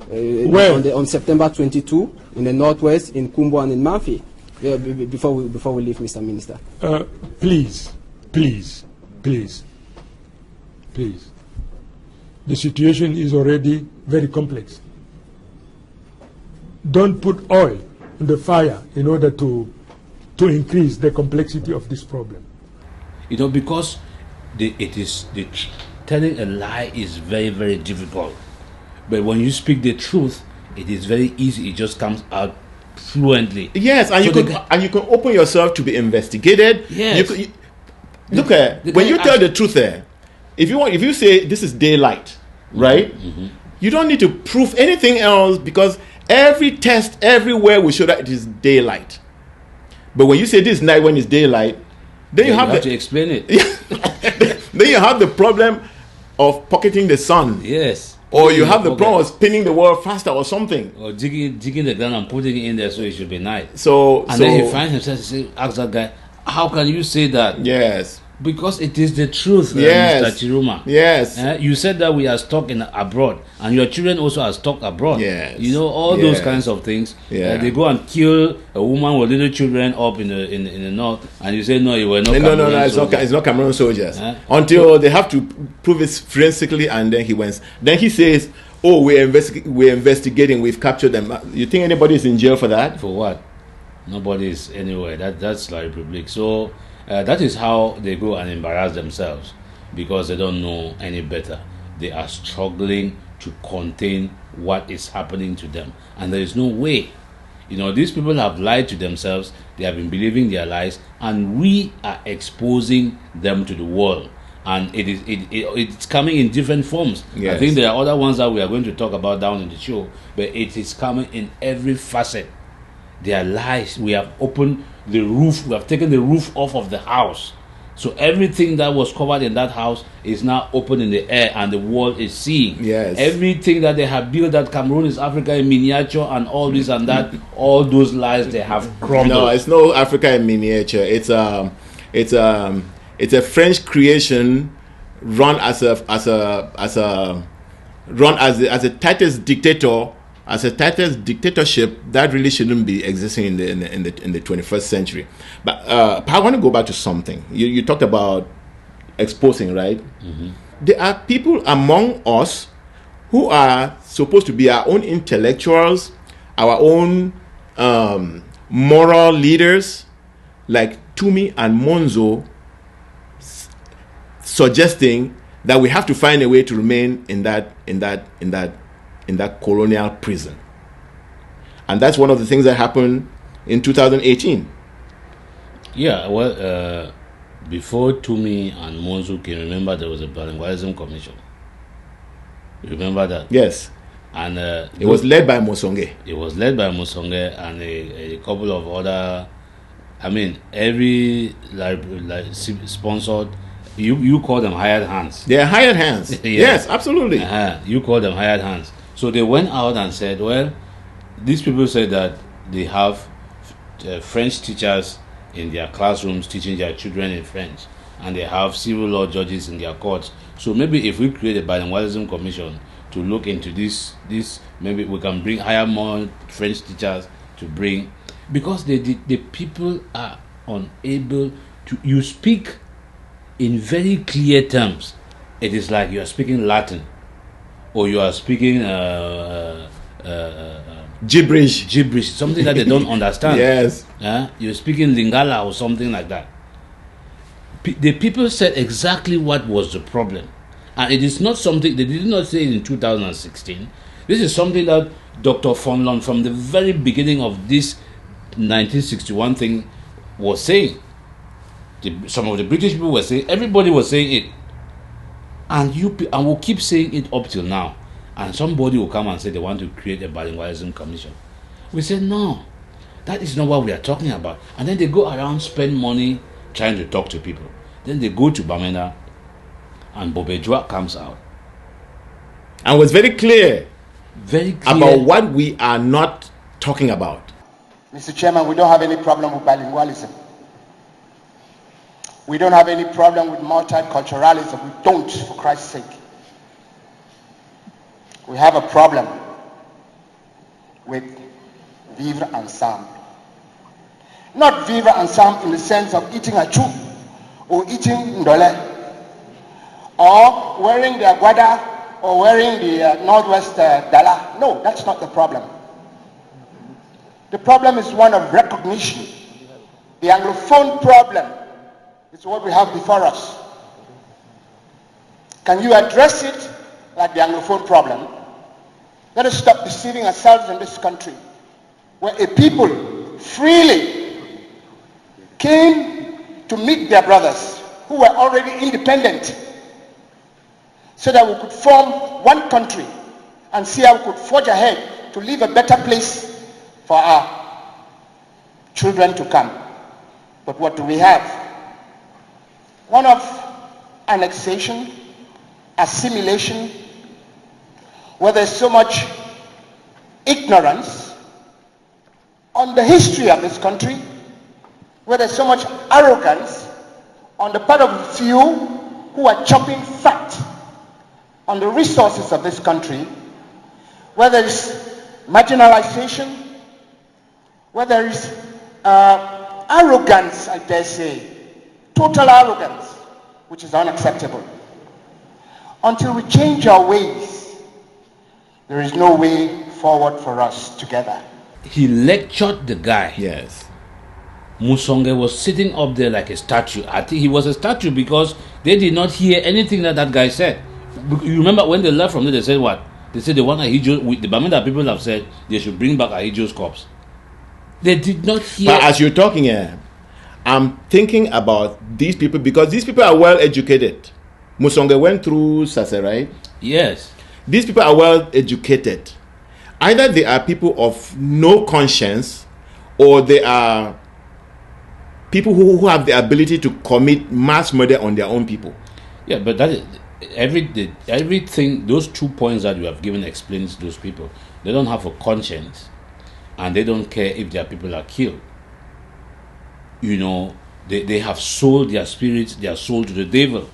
On September 22 in the northwest, in Kumbo and in Mafi. Before we leave, Mr. Minister. Please. The situation is already very complex. Don't put oil on the fire in order to increase the complexity of this problem. You know, because telling a lie is very, very difficult. But when you speak the truth, it is very easy. It just comes out fluently. Yes, and so you can open yourself to be investigated. Yes. Look at when you tell the truth there. If you say this is daylight, right? You don't need to prove anything else, because every test everywhere will show that it is daylight. But when you say this is night when it's daylight, then you have to explain it. Then you have the problem of pocketing the sun. Yes. Or you have the problem of spinning the world faster or something. Or digging the ground and putting it in there so it should be night. And then he finds himself, asks that guy, how can you say that? Yes. Because it is the truth, yes. Mr. Chiruma. Yes. You said that we are stuck abroad, and your children also are stuck abroad. Yes. You know, all those kinds of things. Yeah. They go and kill a woman with little children up in the north, and you say, no, you were not Cameroon soldiers. It's not Cameroon soldiers. Until they have to prove it forensically, and then he wins. Then he says, oh, we're investigating, we've captured them. You think anybody is in jail for that? For what? Nobody is anywhere. That's La République. So That is how they go and embarrass themselves, because they don't know any better. They are struggling to contain what is happening to them, and there is no way. You know, these people have lied to themselves. They have been believing their lies, and we are exposing them to the world. And it's coming in different forms. Yes. I think there are other ones that we are going to talk about down in the show, but it is coming in every facet. Their lies. We have opened the roof. We have taken the roof off of the house. So everything that was covered in that house is now open in the air, and the world is seeing. Yes. Everything that they have built, that Cameroon is Africa in miniature and all this and that, all those lies they have crumbled. No, it's no Africa in miniature. It's a French creation run as the tightest dictator. As a tightest dictatorship that really shouldn't be existing in the 21st century. But I want to go back to something. You talked about exposing, right? Mm-hmm. There are people among us who are supposed to be our own intellectuals, our own moral leaders, like Tumi and Monzo, suggesting that we have to find a way to remain in that colonial prison. And that's one of the things that happened in 2018. Yeah, well, before Tumi and Monzo came, remember there was a bilingualism commission. You remember that? Yes. And it was led by Mosonge. It was led by Mosonge and a couple of other, I mean, every like sponsored. You call them hired hands. They are hired hands. Yeah. Yes, absolutely. You call them hired hands. So they went out and said, well, these people said that they have French teachers in their classrooms teaching their children in French, and they have civil law judges in their courts. So maybe if we create a bilingualism commission to look into this, maybe we can hire more French teachers to bring, because the people are unable to. You speak in very clear terms. It is like you are speaking Latin, or you are speaking gibberish, something that they don't understand. Yes. You're speaking Lingala or something like that. The people said exactly what was the problem, and it is not something they did not say it in 2016. This is something that Dr. Fonlon, from the very beginning of this 1961 thing, was saying. Some of the British people were saying, everybody was saying it, and will keep saying it up till now. And somebody will come and say they want to create a bilingualism commission. We said no, that is not what we are talking about. And then they go around, spend money trying to talk to people. Then they go to Bamenda, and Bobejua comes out and was very clear about what we are not talking about. Mr. Chairman, we don't have any problem with bilingualism. We don't have any problem with multiculturalism. We don't, for Christ's sake. We have a problem with vivre ensemble. Not vivre ensemble in the sense of eating achu or eating ndole, or wearing the aguada or wearing the Northwest Dala. No, that's not the problem. The problem is one of recognition. The Anglophone problem is what we have before us. Can you address it like the Anglophone problem? Let us stop deceiving ourselves in this country, where a people freely came to meet their brothers who were already independent, so that we could form one country and see how we could forge ahead to leave a better place for our children to come. But what do we have? One of annexation, assimilation, where there's so much ignorance on the history of this country, where there's so much arrogance on the part of a few who are chopping fat on the resources of this country, where there is marginalization, where there is arrogance, I dare say, total arrogance, which is unacceptable. Until we change our ways, there is no way forward for us together. He lectured the guy. Yes. Musonge was sitting up there like a statue. I think he was a statue because they did not hear anything that guy said. You remember when they left from there, they said what? They said they want Ahijo. The Bamenda people have said they should bring back Ahijo's corpse. They did not hear. But as you're talking here, I'm thinking about these people because these people are well educated. Musonge went through Sase, right? Yes. These people are well educated. Either they are people of no conscience, or they are people who have the ability to commit mass murder on their own people. Yeah, but that is everything. Those 2 points that you have given explains those people. They don't have a conscience, and they don't care if their people are killed. You know, they have sold their spirits, their soul to the devil.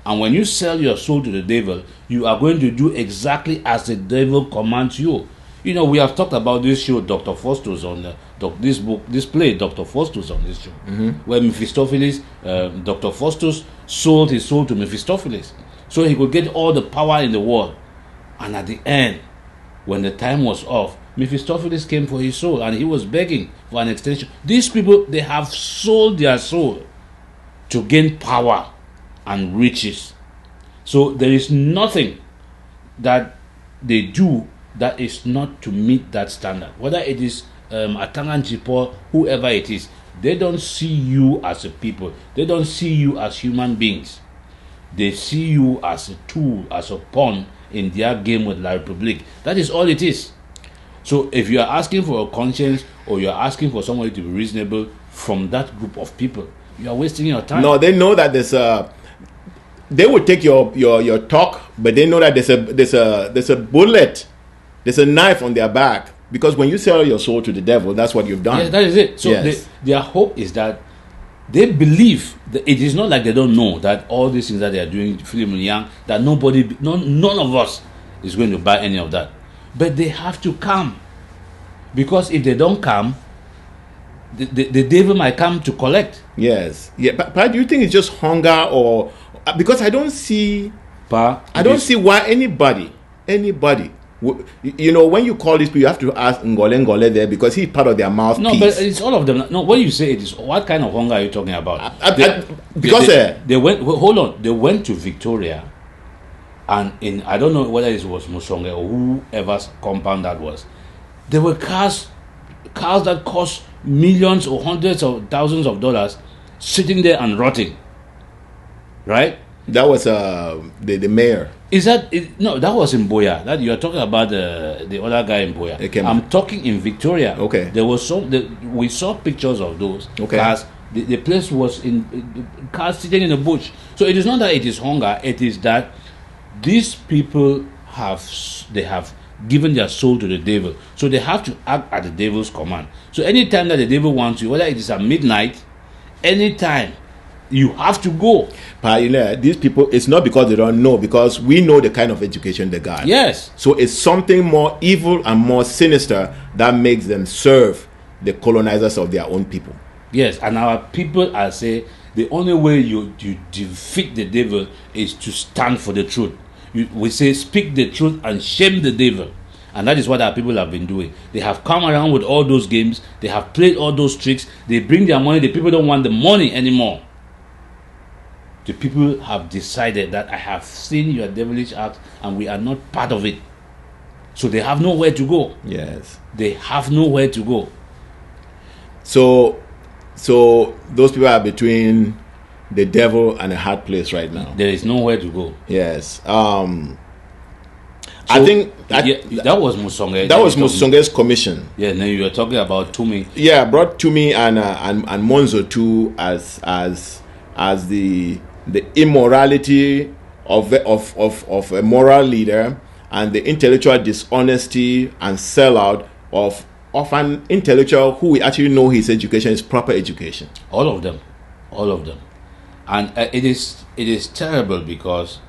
And when you sell your soul to the devil, you are going to do exactly as the devil commands you. You know, we have talked about this show, Dr. Faustus, on this play, Dr. Faustus, on this show, where Mephistopheles, Dr. Faustus sold his soul to Mephistopheles so he could get all the power in the world. And at the end, when the time was off, Mephistopheles came for his soul and he was begging for an extension. These people, they have sold their soul to gain power and riches. So there is nothing that they do that is not to meet that standard. Whether it is Atangan Jipo, whoever it is, they don't see you as a people. They don't see you as human beings. They see you as a tool, as a pawn in their game with La Republique. That is all it is. So if you are asking for a conscience or you are asking for somebody to be reasonable from that group of people, you are wasting your time. No, they know that there's a. They will take your talk, but they know that there's a bullet, there's a knife on their back, because when you sell your soul to the devil, that's what you've done. Yeah, that is it. So yes. Their hope is that they believe that it is not like they don't know that all these things that they are doing, Philip Young, that none of us is going to buy any of that. But they have to come, because if they don't come, the devil might come to collect. Yes. Yeah. But do you think it's just hunger, or because I don't see why anybody, you know, when you call these people, you have to ask Ngole there, because he's part of their mouthpiece. No, but it's all of them. No, when you say it is, what kind of hunger are you talking about? They went. Hold on. They went to Victoria, and I don't know whether it was Musonge or whoever's compound that was. There were cars that cost millions or hundreds of thousands of dollars sitting there and rotting. Right? That was the mayor. Is that no? That was in Boya. That you are talking about the other guy in Boya. I'm talking in Victoria. Okay. There was we saw pictures of those cars. The place was in cars sitting in the bush. So it is not that it is hunger. It is that these people have given their soul to the devil. So they have to act at the devil's command. So anytime that the devil wants you, whether it is at midnight, anytime, you have to go. But you know, these people, it's not because they don't know, because we know the kind of education they got. Yes. So it's something more evil and more sinister that makes them serve the colonizers of their own people. Yes, and our people are say the only way you defeat the devil is to stand for the truth. We say speak the truth and shame the devil. And that is what our people have been doing. They have come around with all those games. They have played all those tricks. They bring their money. The people don't want the money anymore. The people have decided that I have seen your devilish act and we are not part of it. So they have nowhere to go. Yes. They have nowhere to go. So those people are between the devil and a hard place right now. There is nowhere to go. Yes. I think that was Musonge. That was Musonge's commission. Yeah, now you were talking about Tumi. Yeah, brought Tumi and Monzo too as the immorality of a moral leader and the intellectual dishonesty and sellout of an intellectual who we actually know his education is proper education. All of them, and it is terrible because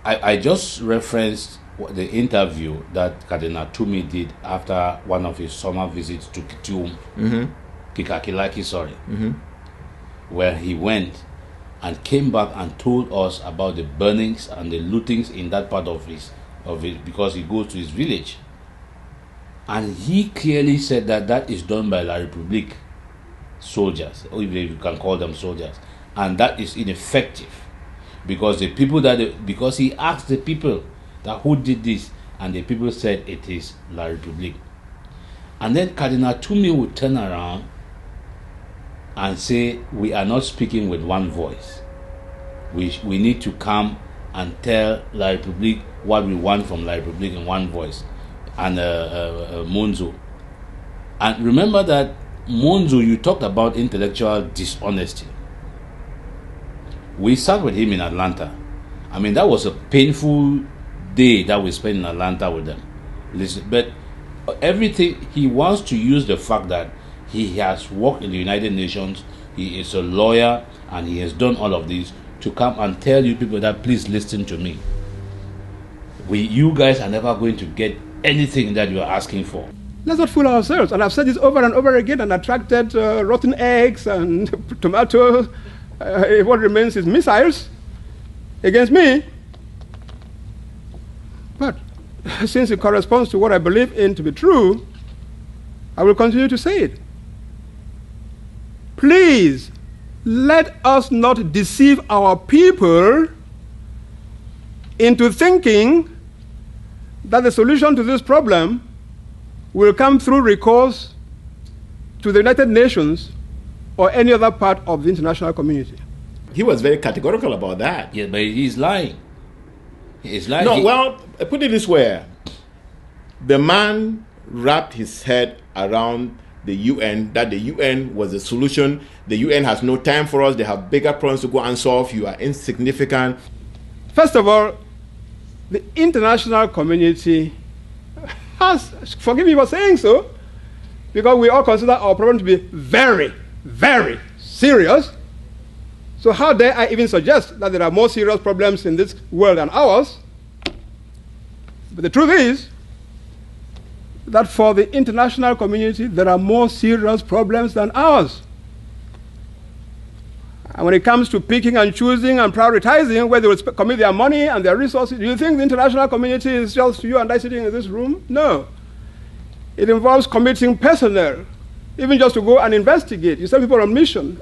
I just referenced the interview that Cardinal Tumi did after one of his summer visits to Kitium, Kikakilaki, where he went and came back and told us about the burnings and the lootings in that part of it because he goes to his village. And he clearly said that that is done by La République soldiers, or if you can call them soldiers, and that is ineffective because because he asked the people that who did this, and the people said it is La République. And then Cardinal Toumi would turn around and say, we are not speaking with one voice. We need to come and tell La République what we want from La République in one voice. And Monzo. And remember that Monzo, you talked about intellectual dishonesty. We sat with him in Atlanta. I mean, that was a painful day that we spent in Atlanta with them. Listen, but everything, he wants to use the fact that he has worked in the United Nations, he is a lawyer, and he has done all of this to come and tell you people that please listen to me. You guys are never going to get anything that you are asking for. Let's not fool ourselves. And I've said this over and over again and attracted rotten eggs and tomatoes. What remains is missiles against me. But since it corresponds to what I believe in to be true, I will continue to say it. Please, let us not deceive our people into thinking that the solution to this problem will come through recourse to the United Nations or any other part of the international community. He was very categorical about that. Yeah, but he's lying. He's lying. No, well, put it this way. The man wrapped his head around the UN, that the UN was the solution. The UN has no time for us. They have bigger problems to go and solve. You are insignificant. First of all, the international community has, forgive me for saying so, because we all consider our problem to be very, very serious. So how dare I even suggest that there are more serious problems in this world than ours? But the truth is that for the international community, there are more serious problems than ours. And when it comes to picking and choosing and prioritizing where they will commit their money and their resources, do you think the international community is just you and I sitting in this room? No. It involves committing personnel, even just to go and investigate. You send people on mission.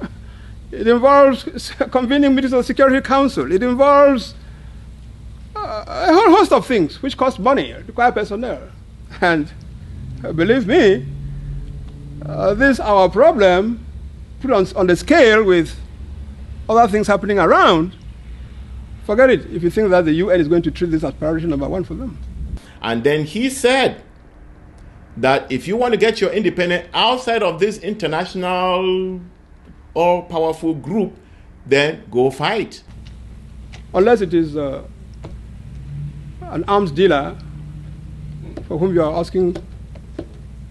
It involves convening meetings of the Security Council. It involves a whole host of things which cost money, require personnel. And believe me, this our problem, put on the scale with other things happening around, forget it if you think that the UN is going to treat this as priority number one for them. And then he said that if you want to get your independence outside of this international all-powerful group, then go fight. Unless it is an arms dealer for whom you are asking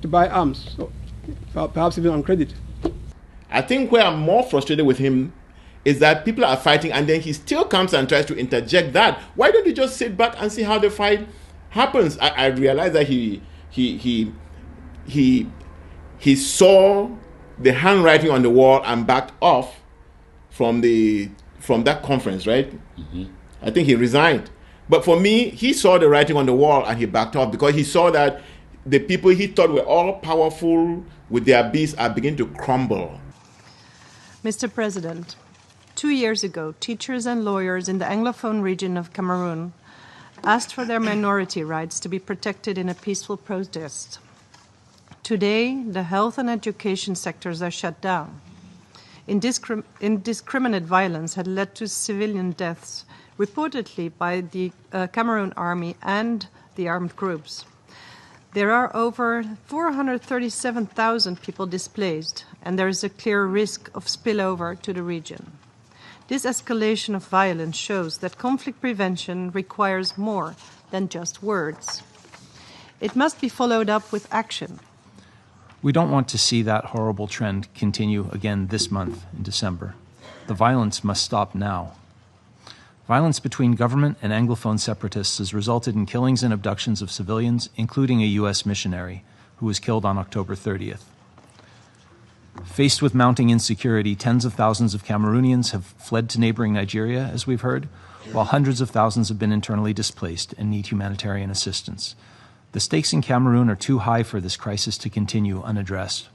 to buy arms, so perhaps even on credit. I think where I'm more frustrated with him is that people are fighting and then he still comes and tries to interject that. Why don't you just sit back and see how the fight happens? I realize that he saw the handwriting on the wall and backed off from that conference, right? Mm-hmm. I think he resigned. But for me, he saw the writing on the wall and he backed off because he saw that the people he thought were all powerful with their beasts are beginning to crumble. Mr. President, 2 years ago, teachers and lawyers in the Anglophone region of Cameroon asked for their minority rights to be protected in a peaceful protest. Today, the health and education sectors are shut down. Indiscriminate violence had led to civilian deaths, reportedly by the Cameroon army and the armed groups. There are over 437,000 people displaced, and there is a clear risk of spillover to the region. This escalation of violence shows that conflict prevention requires more than just words. It must be followed up with action. We don't want to see that horrible trend continue again this month in December. The violence must stop now. Violence between government and Anglophone separatists has resulted in killings and abductions of civilians, including a U.S. missionary who was killed on October 30th. Faced with mounting insecurity, tens of thousands of Cameroonians have fled to neighboring Nigeria, as we've heard, while hundreds of thousands have been internally displaced and need humanitarian assistance. The stakes in Cameroon are too high for this crisis to continue unaddressed.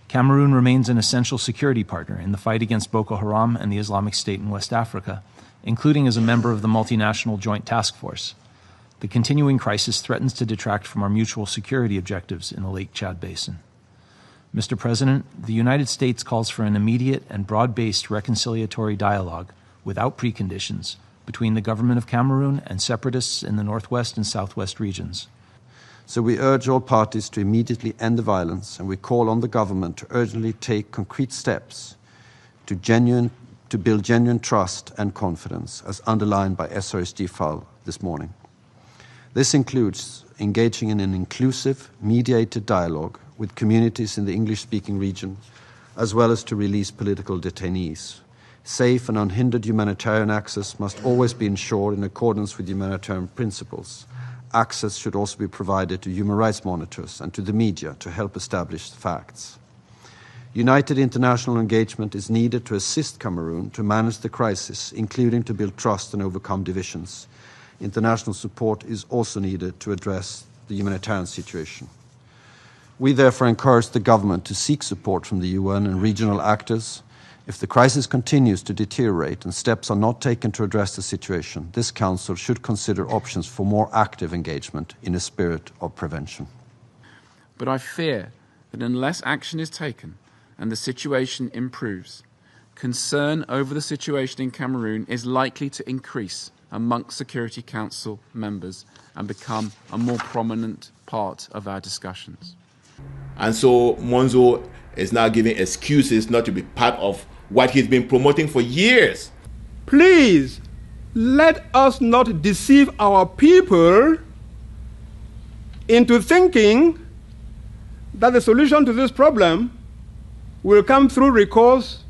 Cameroon remains an essential security partner in the fight against Boko Haram and the Islamic State in West Africa, including as a member of the multinational Joint Task Force. The continuing crisis threatens to detract from our mutual security objectives in the Lake Chad Basin. Mr. President, the United States calls for an immediate and broad-based reconciliatory dialogue without preconditions between the government of Cameroon and separatists in the northwest and southwest regions. So we urge all parties to immediately end the violence, and we call on the government to urgently take concrete steps to build genuine trust and confidence, as underlined by SRSD FAL this morning. This includes engaging in an inclusive, mediated dialogue with communities in the English-speaking region, as well as to release political detainees. Safe and unhindered humanitarian access must always be ensured in accordance with humanitarian principles. Access should also be provided to human rights monitors and to the media to help establish the facts. United international engagement is needed to assist Cameroon to manage the crisis, including to build trust and overcome divisions. International support is also needed to address the humanitarian situation. We therefore encourage the government to seek support from the UN and regional actors. If the crisis continues to deteriorate and steps are not taken to address the situation, this Council should consider options for more active engagement in a spirit of prevention. But I fear that unless action is taken and the situation improves, concern over the situation in Cameroon is likely to increase amongst Security Council members and become a more prominent part of our discussions. And so Monzo is now giving excuses not to be part of what he's been promoting for years. Please, let us not deceive our people into thinking that the solution to this problem will come through recourse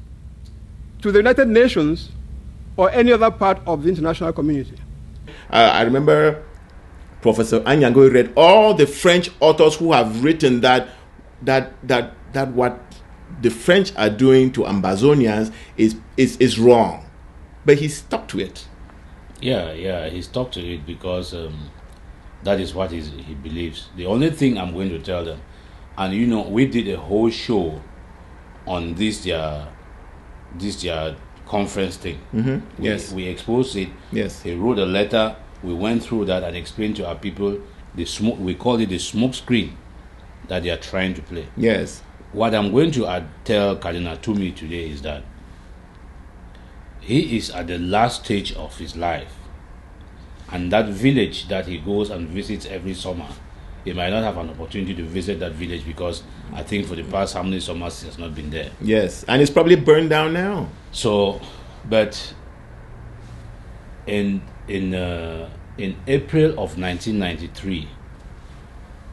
to the United Nations or any other part of the international community. I remember Professor Anyango read all the French authors who have written that what the French are doing to Ambazonians is wrong, but he stuck to it. Yeah, he stuck to it because that is what he believes. The only thing I'm going to tell them, and you know, we did a whole show on this conference thing. Mm-hmm. Yes, we exposed it. Yes, he wrote a letter. We went through that and explained to our people we call it the smoke screen that they are trying to play. Yes. What I'm going to tell Cardinal Tumi today is that he is at the last stage of his life, and that village that he goes and visits every summer, he might not have an opportunity to visit that village because I think for the past how many summers he has not been there. Yes, and it's probably burned down now. So, but in April of 1993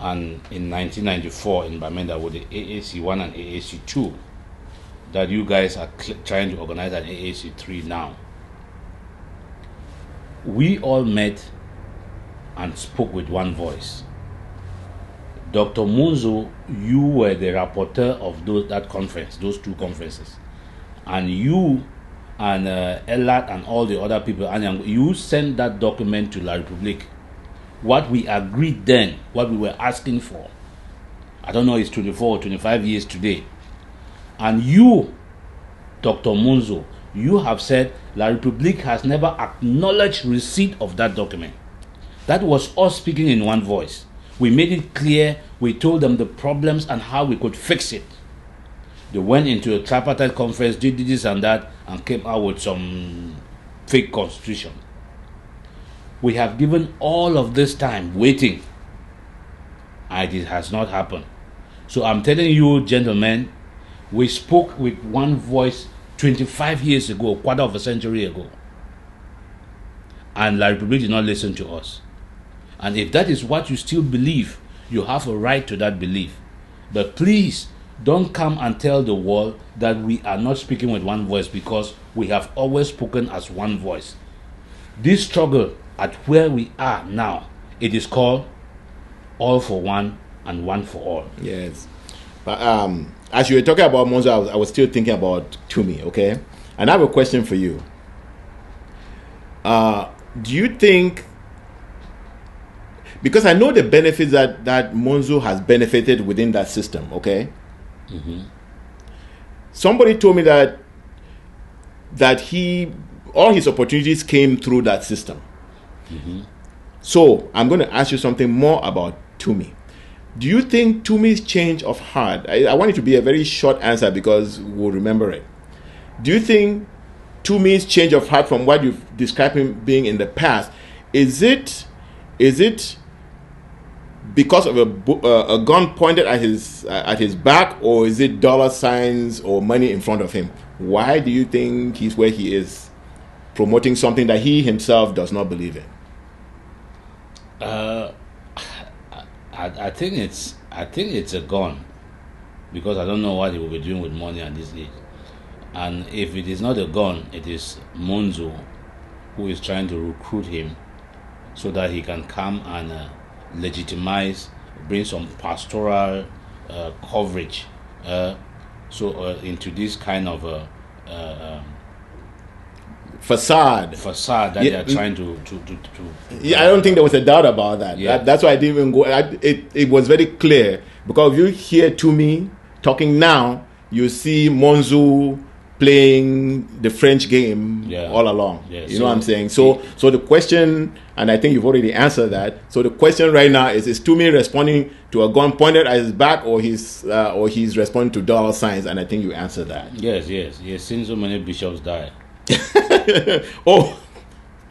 and in 1994 in Bamenda with the AAC1 and AAC2 that you guys are trying to organize an AAC3 now, we all met and spoke with one voice. Dr. Munzo, you were the rapporteur of those two conferences, and you and Elat and all the other people, and you sent that document to La République. What we agreed then, what we were asking for, I don't know, it's 24 or 25 years today. And you, Dr. Munzo, you have said La République has never acknowledged receipt of that document. That was us speaking in one voice. We made it clear, we told them the problems and how we could fix it. They went into a tripartite conference, did this and that, and came out with some fake constitution. We have given all of this time waiting, and it has not happened. So I'm telling you, gentlemen, we spoke with one voice 25 years ago, quarter of a century ago, and La République did not listen to us. And if that is what you still believe, you have a right to that belief. But please, don't come and tell the world that we are not speaking with one voice, because we have always spoken as one voice. This struggle at where we are now, it is called all for one and one for all. Yes. But as you were talking about Monzo, I was still thinking about Tumi, okay? And I have a question for you. Do you think, because I know the benefits that Monzo has benefited within that system, okay? Mm-hmm. Somebody told me that all his opportunities came through that system. Mm-hmm. So I'm going to ask you something more about Tumi. Do you think Tumi's change of heart, I want it to be a very short answer because we'll remember it. Do you think Tumi's change of heart from what you've described him being in the past, is it because of a gun pointed at his back, or is it dollar signs or money in front of him? Why do you think he's where he is, promoting something that he himself does not believe in? I think it's a gun, because I don't know what he will be doing with money at this age. And if it is not a gun, it is Monzo who is trying to recruit him so that he can come and legitimize, bring some pastoral coverage into this kind of facade that they are trying to Yeah, I don't think there was a doubt about that. Yeah. That's why I didn't even go. It was very clear, because if you hear Tumi talking now, you see Monzo playing the French game all along. Yeah, you know what I'm saying? So the question, and I think you've already answered that. So the question right now is Tumi responding to a gun pointed at his back, or he's responding to dollar signs? And I think you answered that. Yes. He has seen so many bishops die. Oh,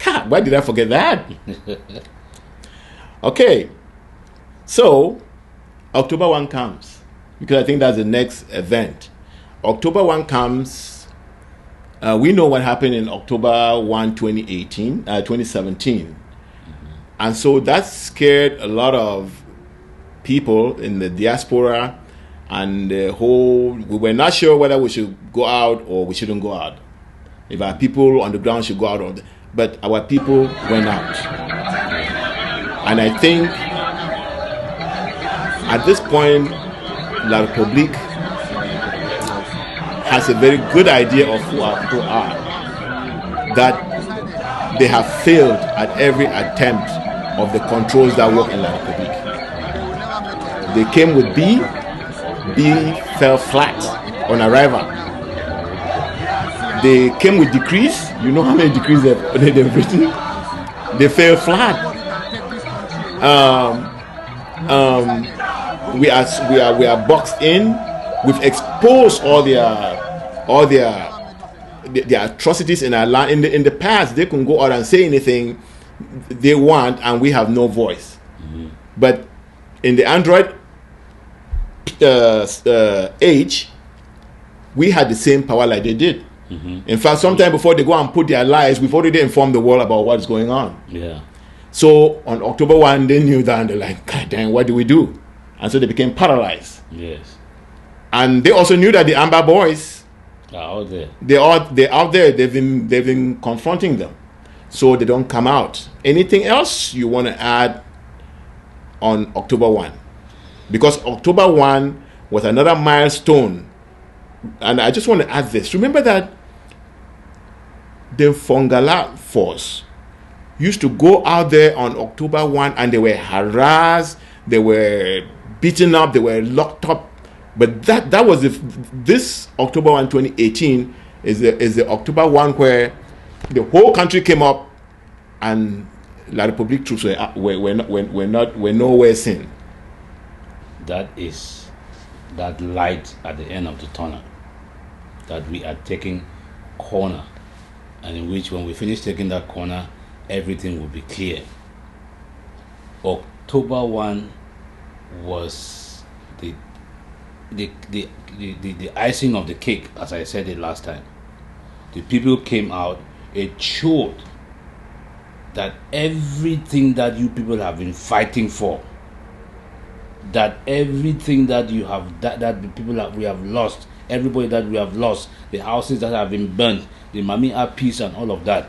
God, why did I forget that? Okay, so October 1 comes, because I think that's the next event. October 1 comes. We know what happened in October 1, 2017. And so that scared a lot of people in the diaspora, and we were not sure whether we should go out or we shouldn't go out. If our people on the ground should go out, but our people went out. And I think at this point, La République has a very good idea of who our people are, that they have failed at every attempt of the controls that work in La République. They came with B fell flat on arrival. They came with decrees. You know how many decrees they've written? They fell flat. We are boxed in. We've exposed all their atrocities in our land. In the past, they can go out and say anything they want, and we have no voice. Mm-hmm. But in the Android age, we had the same power like they did. Mm-hmm. In fact, sometime before they go and put their lies, we've already informed the world about what's going on. Yeah. So on October 1, they knew that, and they're like, God damn, what do we do? And so they became paralyzed. Yes. And they also knew that the Amber Boys are out there. They're out there. They've been confronting them, so they don't come out. Anything else you want to add on October 1? Because October 1 was another milestone, and I just want to add this. Remember that the Fongala force used to go out there on October 1, and they were harassed, they were beaten up, they were locked up. But that was this October 1, 2018 is the October 1 where the whole country came up, and La République troops were nowhere seen. That is that light at the end of the tunnel, that we are taking corner, and in which when we finish taking that corner, everything will be clear. October 1 was the icing of the cake, as I said it last time. The people came out. It showed that everything that you people have been fighting for, that everything that you have, that the people that we have lost, everybody that we have lost, the houses that have been burnt, the Mamia peace and all of that,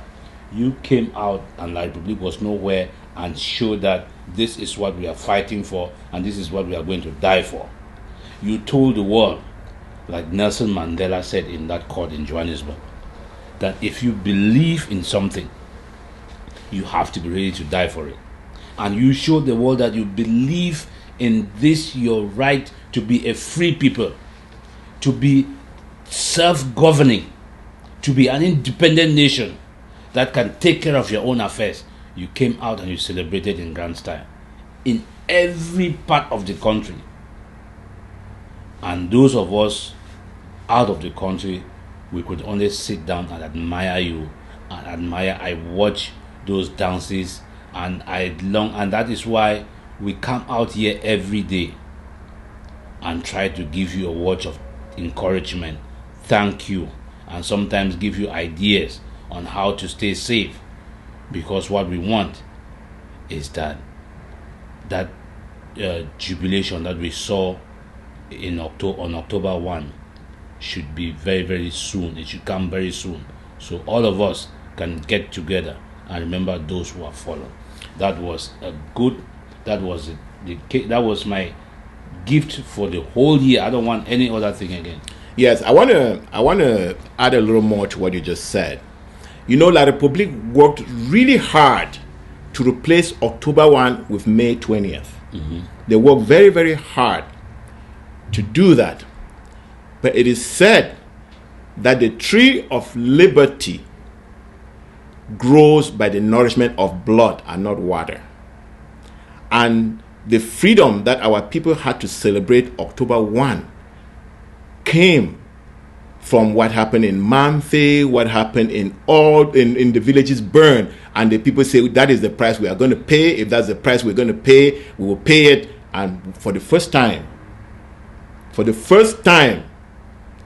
you came out, and La République was nowhere, and showed that this is what we are fighting for, and this is what we are going to die for. You told the world, like Nelson Mandela said in that court in Johannesburg, that if you believe in something, you have to be ready to die for it. and you show the world that you believe in this, your right to be a free people, to be self-governing, to be an independent nation that can take care of your own affairs, you came out and you celebrated in grand style in every part of the country. And those of us out of the country, we could only sit down and admire you and admire. I watch those dances and and that is why we come out here every day and try to give you a word of encouragement, thank you, and sometimes give you ideas on how to stay safe, because what we want is that jubilation that we saw on October 1 should be very, very soon. It should come very soon, so all of us can get together and remember those who have fallen. That was that was my gift for the whole year. I don't want any other thing again. Yes, I want to add a little more to what you just said. You know, La Republique worked really hard to replace October 1 with May 20th. Mm-hmm. They worked very, very hard to do that. But it is said that the tree of liberty grows by the nourishment of blood and not water. And the freedom that our people had to celebrate October 1 came from what happened in Mamfe, what happened in the villages burned, and the people say that is the price we are going to pay. If that's the price we're going to pay, we will pay it. And for the first time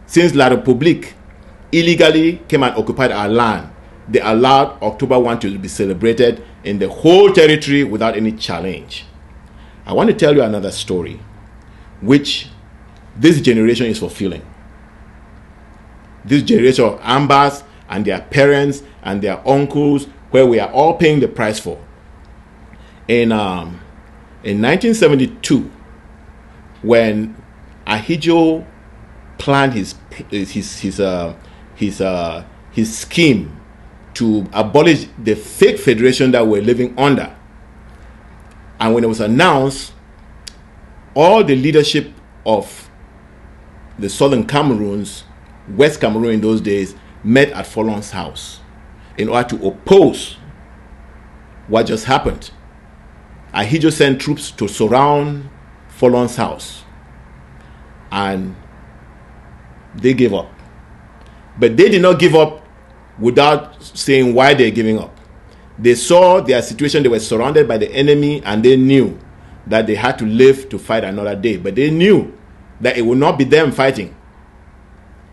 since La Republique illegally came and occupied our land, they allowed October 1 to be celebrated in the whole territory without any challenge. I want to tell you another story which this generation is fulfilling. This generation of Ambas and their parents and their uncles, where we are all paying the price for. In 1972, when Ahidjo planned his scheme to abolish the fake federation that we're living under, and when it was announced, all the leadership of the Southern Cameroons, West Cameroon in those days, met at Folon's house in order to oppose what just happened. Ahidjo sent troops to surround Folon's house, and they gave up. But they did not give up without saying why they're giving up. They saw their situation, they were surrounded by the enemy, and they knew that they had to live to fight another day. But they knew that it would not be them fighting.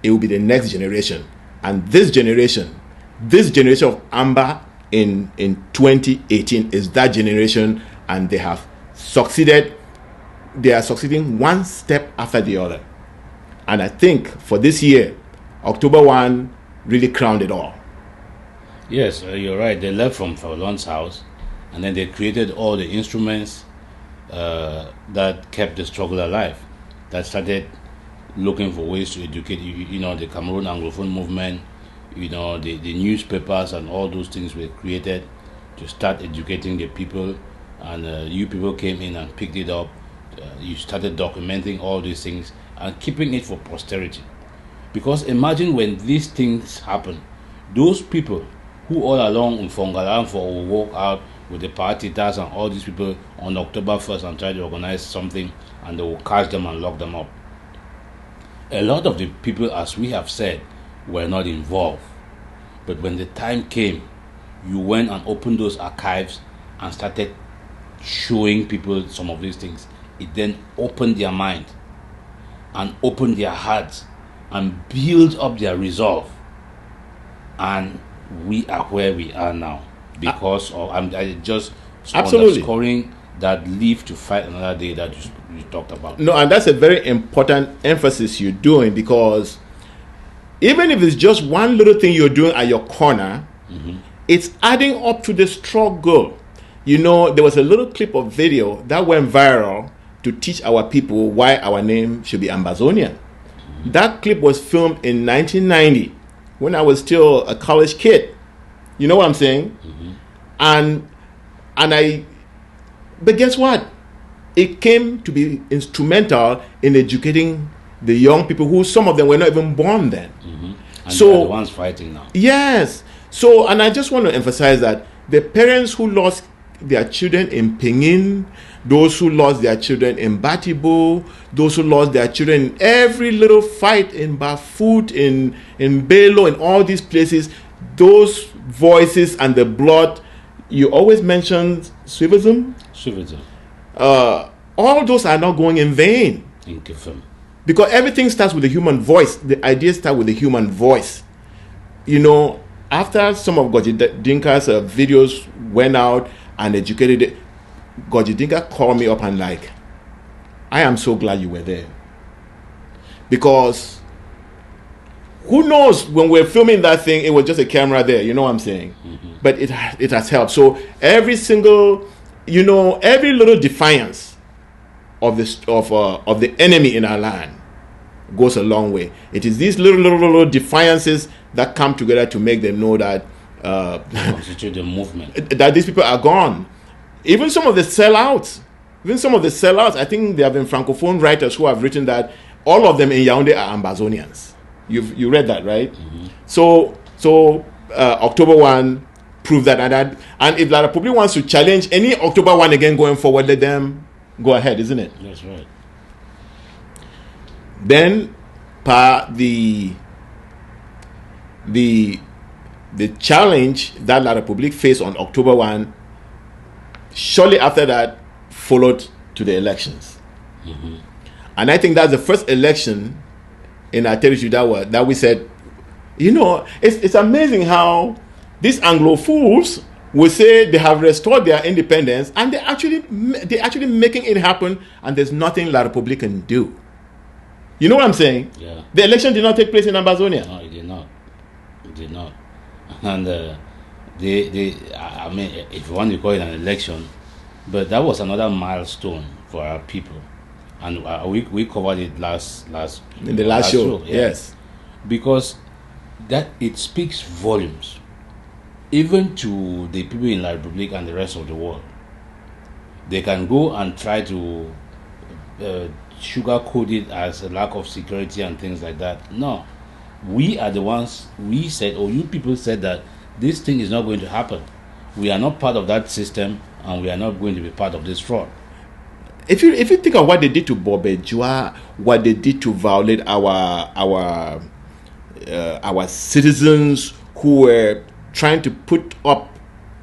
It will be the next generation. And this generation of Amba in 2018 is that generation, and they have succeeded. They are succeeding one step after the other. And I think for this year, October 1 really crowned it all. Yes, you're right. They left from Folon's house, and then they created all the instruments that kept the struggle alive, that started looking for ways to educate, the Cameroon Anglophone movement, the newspapers and all those things were created to start educating the people, and you people came in and picked it up. You started documenting all these things and keeping it for posterity. Because imagine when these things happen, those people who all along in Fongalan will walk out with the partitas and all these people on October 1st and try to organize something, and they will catch them and lock them up. A lot of the people, as we have said, were not involved. But when the time came, you went and opened those archives and started showing people some of these things. It then opened their mind and opened their hearts and built up their resolve. And we are where we are now because of, I just underscoring that live to fight another day that you talked about. No, and that's a very important emphasis you're doing, because even if it's just one little thing you're doing at your corner, it's adding up to the struggle. There was a little clip of video that went viral to teach our people why our name should be Ambazonian. That clip was filmed in 1990 when I was still a college kid. You know what I'm saying? And But guess what? It came to be instrumental in educating the young people who some of them were not even born then. And So they are the ones fighting now. yes. So, and I just want to emphasize that the parents who lost their children in Pengin, those who lost their children in Batibo, those who lost their children in every little fight in Bafut, in Belo, in all these places, those voices and the blood, you always mentioned Swivism. All those are not going in vain. Because everything starts with the human voice. The ideas start with the human voice. You know, after some of Goji Dinka's videos went out and educated it, Goji Dinka called me up and like, I am so glad you were there. Because who knows, when we're filming that thing, it was just a camera there, you know what I'm saying? But it has helped. So every single, you know, every little defiance of the enemy in our land goes a long way. It is these little defiances that come together to make them know that constitute the movement, that these people are gone. Even some of the sellouts, I think there have been francophone writers who have written that all of them in Yaoundé are Ambazonians. You read that, right? So October 1 proved that, and if La Republic wants to challenge any October 1 again going forward, let them go ahead, isn't it? That's right. Then the challenge that La Republique faced on October 1, shortly after that, followed to the elections. And I think that's the first election in our territory that we said, you know, it's amazing how these Anglophiles will say they have restored their independence, and they're actually making it happen, and there's nothing La Republique can do. You know what I'm saying? Yeah. The election did not take place in Ambazonia. No, it did not. It did not. And I mean, if you want to call it an election, but that was another milestone for our people, and we covered it last in the last show. Yeah. Yes, because that it speaks volumes, even to the people in La Republique and the rest of the world. They can go and try to sugarcoat it as a lack of security and things like that. No, we are the ones, we said, or you people said that this thing is not going to happen. We are not part of that system, and we are not going to be part of this fraud. If you think of what they did to Bobejua, what they did to violate our citizens who were trying to put up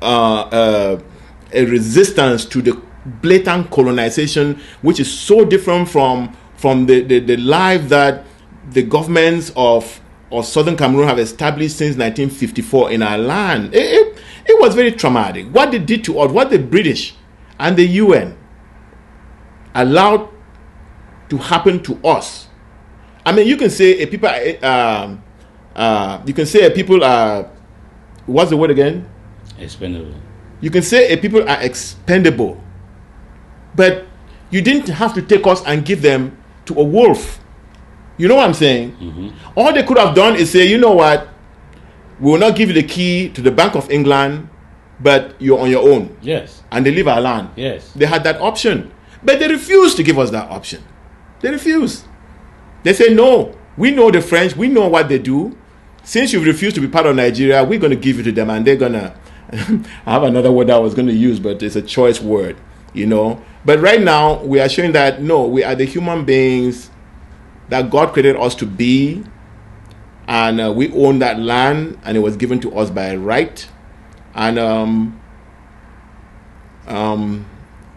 a resistance to the blatant colonization, which is so different from the life that the governments of Southern Cameroon have established since 1954 in our land. It was very traumatic. What they did to us, what the British and the UN allowed to happen to us. I mean, you can say people are, what's the word again? Expendable. You can say people are expendable, but you didn't have to take us and give them to a wolf. You know what I'm saying? All they could have done is say, you know what, we will not give you the key to the Bank of England, but you're on your own. Yes. And they leave our land. Yes. They had that option, but they refused to give us that option. They refused. They say, no, we know the French, we know what they do. Since you've refused to be part of Nigeria, we're going to give it to them, and they're going to I have another word that I was going to use, but it's a choice word, you know. But right now, we are showing that, no, we are the human beings that God created us to be, and we own that land, and it was given to us by right, and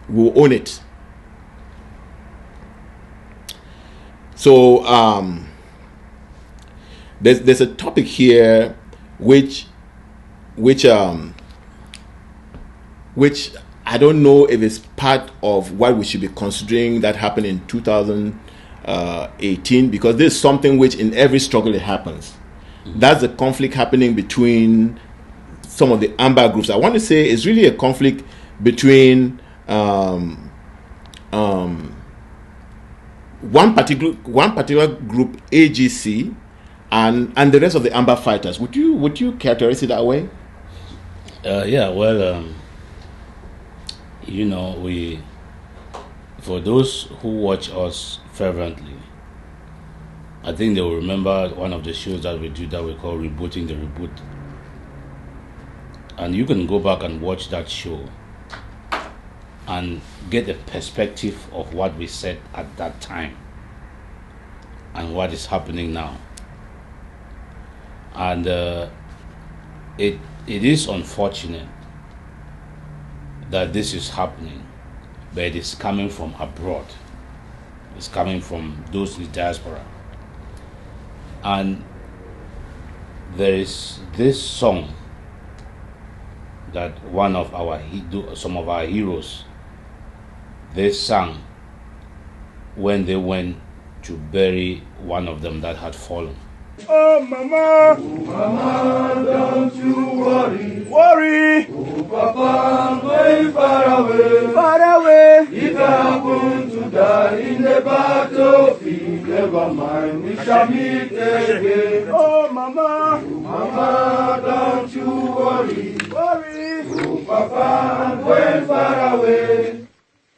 we'll own it. So there's a topic here which I don't know if it's part of what we should be considering that happened in 2018, because this is something which in every struggle it happens. That's the conflict happening between some of the amber groups. I want to say it's really a conflict between one particular group, AGC, and the rest of the amber fighters. Would you characterize it that way? Yeah, well, You know, for those who watch us fervently, I think they will remember one of the shows that we do that we call Rebooting the Reboot. And you can go back and watch that show and get a perspective of what we said at that time and what is happening now. And it is unfortunate that this is happening, but it is coming from abroad. It's coming from those in the diaspora. And there is this song that some of our heroes, they sang when they went to bury one of them that had fallen. Oh mama, mama, don't you worry. Oh papa, I'm going far away. If I happen to die in the battlefield, never mind, we shall meet again. Oh mama, mama, don't you worry. Oh papa, I'm going far away.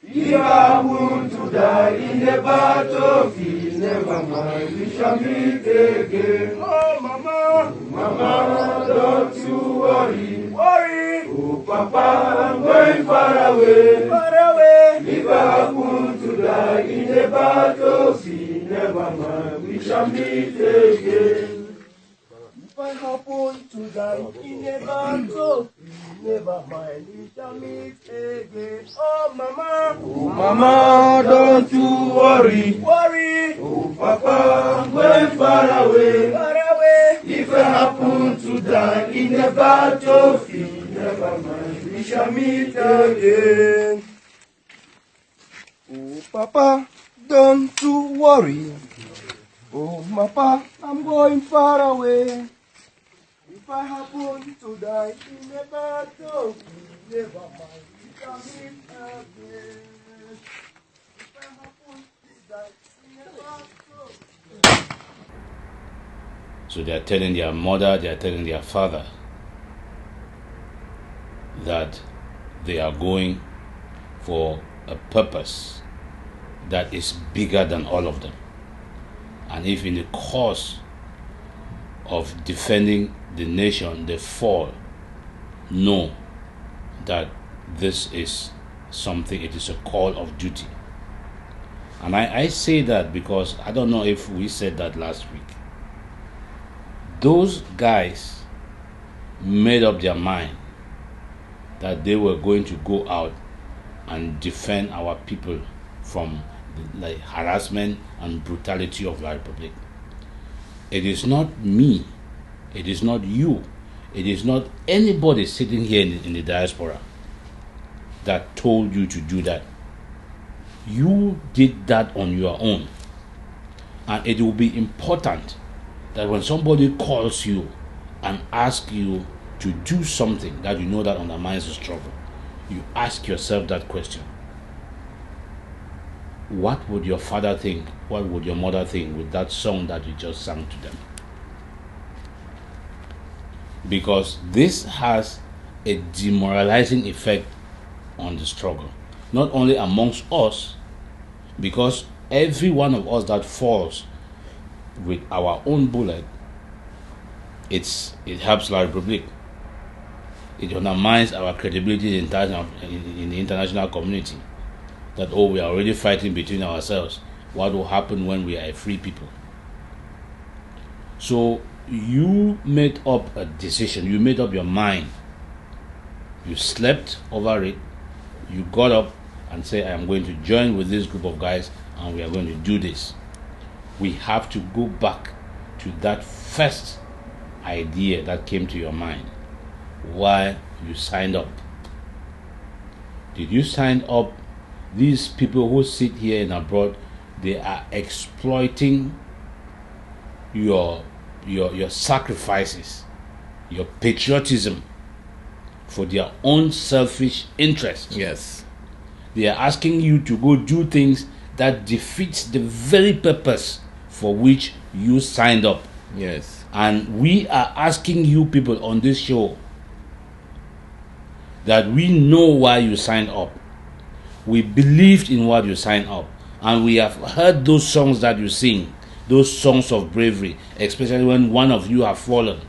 If I happen to die in the battlefield, never mind, we shall meet again. Oh mama, mama, don't you worry. Oh papa, I'm going far away. If I happen to die in the battlefield, never mind, we shall meet again. If I happen to die in the battlefield, never mind, we shall meet again. Oh mama, don't you worry. Oh papa, I'm going far away. If I happen to die in the battlefield, never mind, we shall meet again. Oh papa, don't you worry. Oh papa, I'm going far away. If I happen to die in the battle, never mind, we shall meet again. If I happen to die in the battle. So they are telling their mother, they are telling their father that they are going for a purpose that is bigger than all of them. And if in the course of defending the nation they fall, know that this is something, it is a call of duty. And I say that because I don't know if we said that last week. Those guys made up their mind that they were going to go out and defend our people from the harassment and brutality of the Republic. It is not me, it is not you, it is not anybody sitting here in the diaspora that told you to do that. You did that on your own. And it will be important that when somebody calls you and asks you to do something that you know that undermines the struggle, you ask yourself that question. What would your father think? What would your mother think with that song that you just sang to them? Because this has a demoralizing effect on the struggle. Not only amongst us, because every one of us that falls with our own bullet, it helps La Republique. It undermines our credibility in the international community. That, oh, we are already fighting between ourselves. What will happen when we are a free people? So you made up a decision. You made up your mind. You slept over it. You got up and said, I am going to join with this group of guys and we are going to do this. We have to go back to that first idea that came to your mind. Why you signed up. Did you sign up? These people who sit here and abroad, they are exploiting your sacrifices, your patriotism for their own selfish interests. Yes. They are asking you to go do things that defeats the very purpose for which you signed up. Yes. And we are asking you people on this show that we know why you signed up. We believed in what you signed up. And we have heard those songs that you sing, those songs of bravery, especially when one of you have fallen.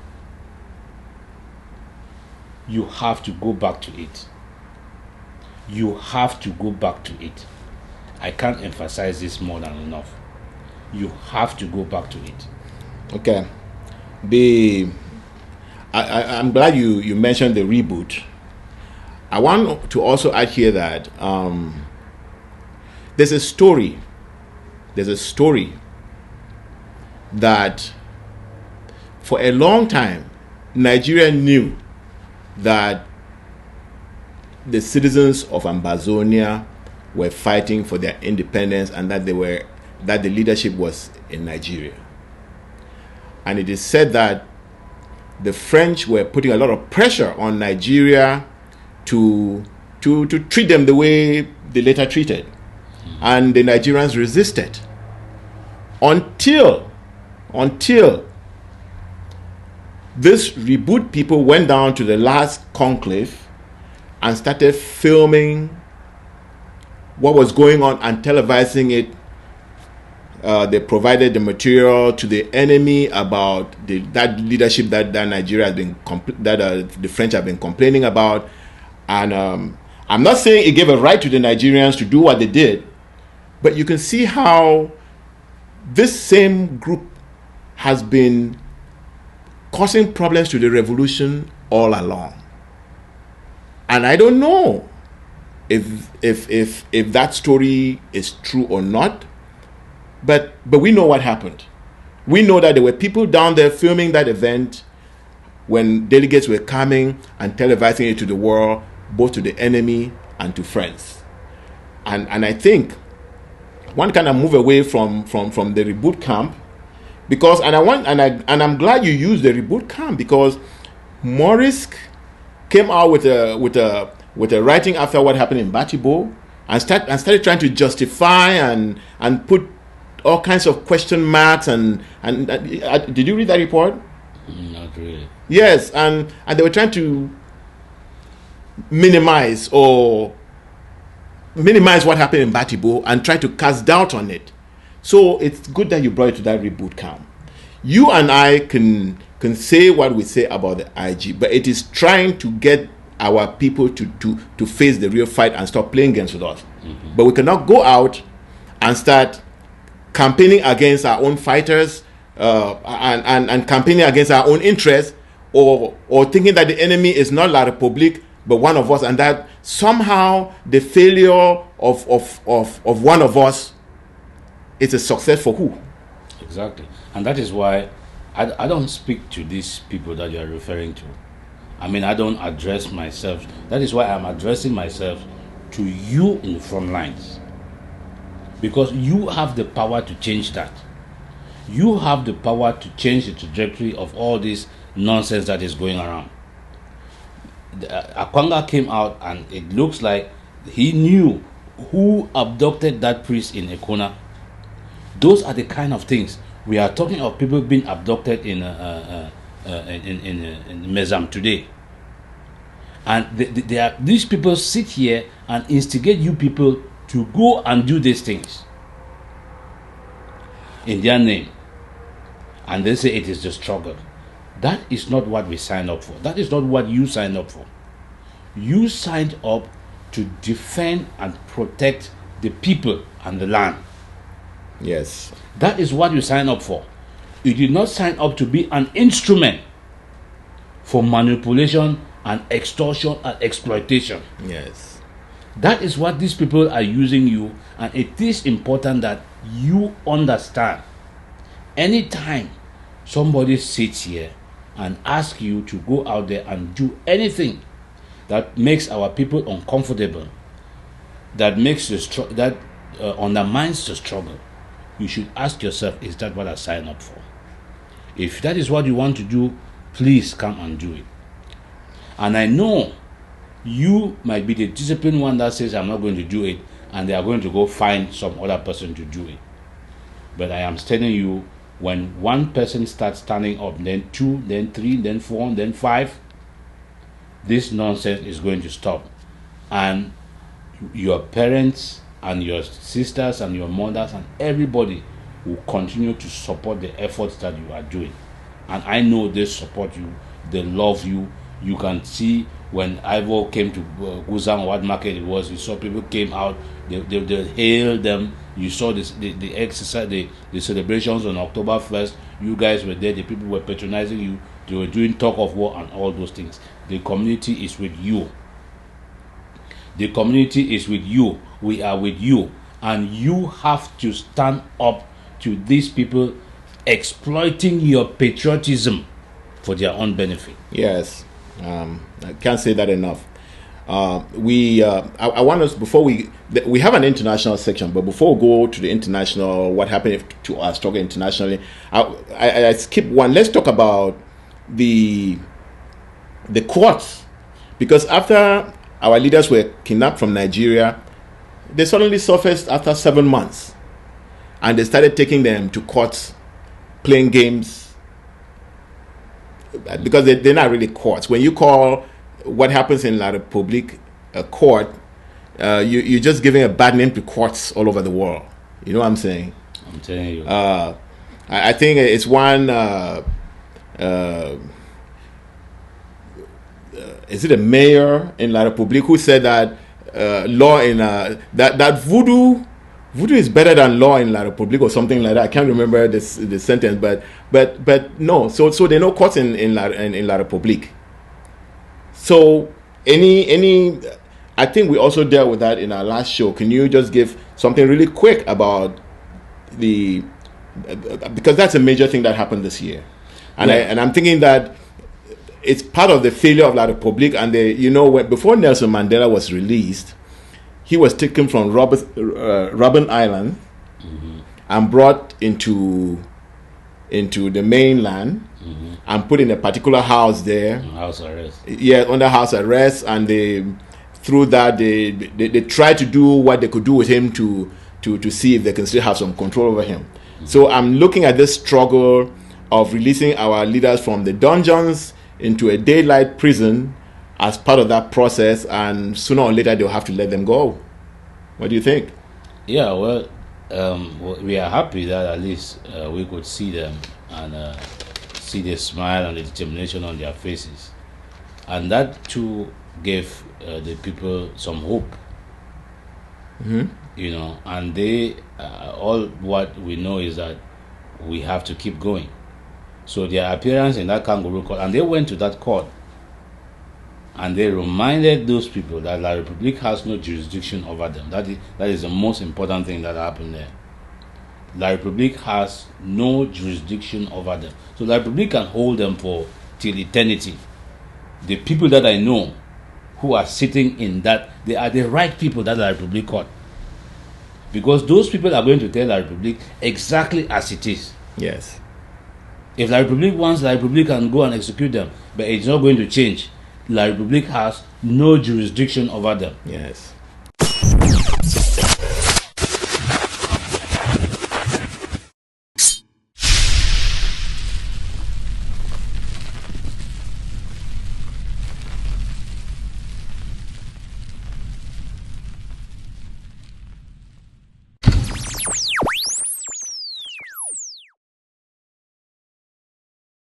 You have to go back to it. You have to go back to it. I can't emphasize this more than enough. You have to go back to it. Okay. I'm glad you mentioned the reboot. I want to also add here that there's a story that for a long time Nigeria knew that the citizens of Ambazonia were fighting for their independence and that the leadership was in Nigeria. And it is said that the French were putting a lot of pressure on Nigeria to treat them the way they later treated. And the Nigerians resisted until this reboot people went down to the last conclave and started filming what was going on and televising it. They provided the material to the enemy about that leadership that Nigeria has been the French have been complaining about. And I'm not saying it gave a right to the Nigerians to do what they did, but you can see how this same group has been causing problems to the revolution all along. And I don't know if that story is true or not, but we know what happened. We know that there were people down there filming that event when delegates were coming and televising it to the world, both to the enemy and to friends. And I think one kind of move away from the reboot camp, because I'm glad you used the reboot camp, because Maurice came out with a writing after what happened in Batibo and started trying to justify and put all kinds of question marks and did you read that report? Not really. Yes, and they were trying to minimize what happened in Batibo and try to cast doubt on it. So it's good that you brought it to that reboot camp. You and I can say what we say about the IG, but it is trying to get our people to face the real fight and stop playing games with us. Mm-hmm. But we cannot go out and start campaigning against our own fighters and campaigning against our own interests, or thinking that the enemy is not La République but one of us, and that somehow the failure of one of us is a success for who? Exactly. And that is why I don't speak to these people that you are referring to. I mean, I don't address myself. That is why I'm addressing myself to you in the front lines. Because you have the power to change that. You have the power to change the trajectory of all this nonsense that is going around. Akwanga came out and it looks like he knew who abducted that priest in Ekona. Those are the kind of things. We are talking of people being abducted in Mezam today. And these people sit here and instigate you people to go and do these things in their name. And they say it is the struggle. That is not what we signed up for. That is not what you signed up for. You signed up to defend and protect the people and the land. Yes. That is what you signed up for. You did not sign up to be an instrument for manipulation and extortion and exploitation. Yes. That is what these people are using you, and it is important that you understand. Anytime somebody sits here and asks you to go out there and do anything that makes our people uncomfortable, that makes undermines the struggle, you should ask yourself, is that what I signed up for? If that is what you want to do, please come and do it. And I know you might be the disciplined one that says, I'm not going to do it, and they are going to go find some other person to do it. But I am telling you, when one person starts standing up, then two, then three, then four, then five, this nonsense is going to stop. And your parents and your sisters and your mothers and everybody will continue to support the efforts that you are doing. And I know they support you, they love you. You can see when Ivo came to Guzan, what market it was, you saw people came out, they hailed them. You saw this, the exercise, the celebrations on October 1st. You guys were there, the people were patronizing you, they were doing talk of war and all those things. The community is with you. The community is with you. We are with you. And you have to stand up to these people exploiting your patriotism for their own benefit. Yes. I can't say that enough. I want us, before we have an international section, but before we go to the international, what happened to our struggle internationally, I skip one. Let's talk about the courts, because after our leaders were kidnapped from Nigeria, they suddenly surfaced after 7 months, and they started taking them to courts, playing games, because they're not really courts. When you call what happens in La Republique a court, you're just giving a bad name to courts all over the world. You know what I'm saying? I'm telling you. I think it's one. Is it a mayor in La Republique who said that law in that voodoo is better than law in La Republique or something like that? I can't remember the sentence, but no. So there are no courts in La Republique. So I think we also dealt with that in our last show. Can you just give something really quick about because that's a major thing that happened this year, and I'm thinking that it's part of the failure of La Republique. And before Nelson Mandela was released, he was taken from Robben Island and brought into the mainland and put in a particular house there. House arrest. Yeah, under house arrest, and through that they tried to do what they could do with him to see if they can still have some control over him. So I'm looking at this struggle of releasing our leaders from the dungeons into a daylight prison as part of that process, and sooner or later they'll have to let them go. What do you think? Yeah, well, we are happy that at least we could see them and see the smile and the determination on their faces, and that too gave the people some hope. And they all what we know is that we have to keep going. So their appearance in that kangaroo court, and they went to that court and they reminded those people that La Republique has no jurisdiction over them. That is the most important thing that happened there. La Republique has no jurisdiction over them. So La Republique can hold them for till eternity. The people that I know who are sitting in that, they are the right people that La Republique caught. Because those people are going to tell La Republique exactly as it is. Yes. If La Republique wants, La Republique can go and execute them, but it's not going to change. La Republique has no jurisdiction over them. Yes.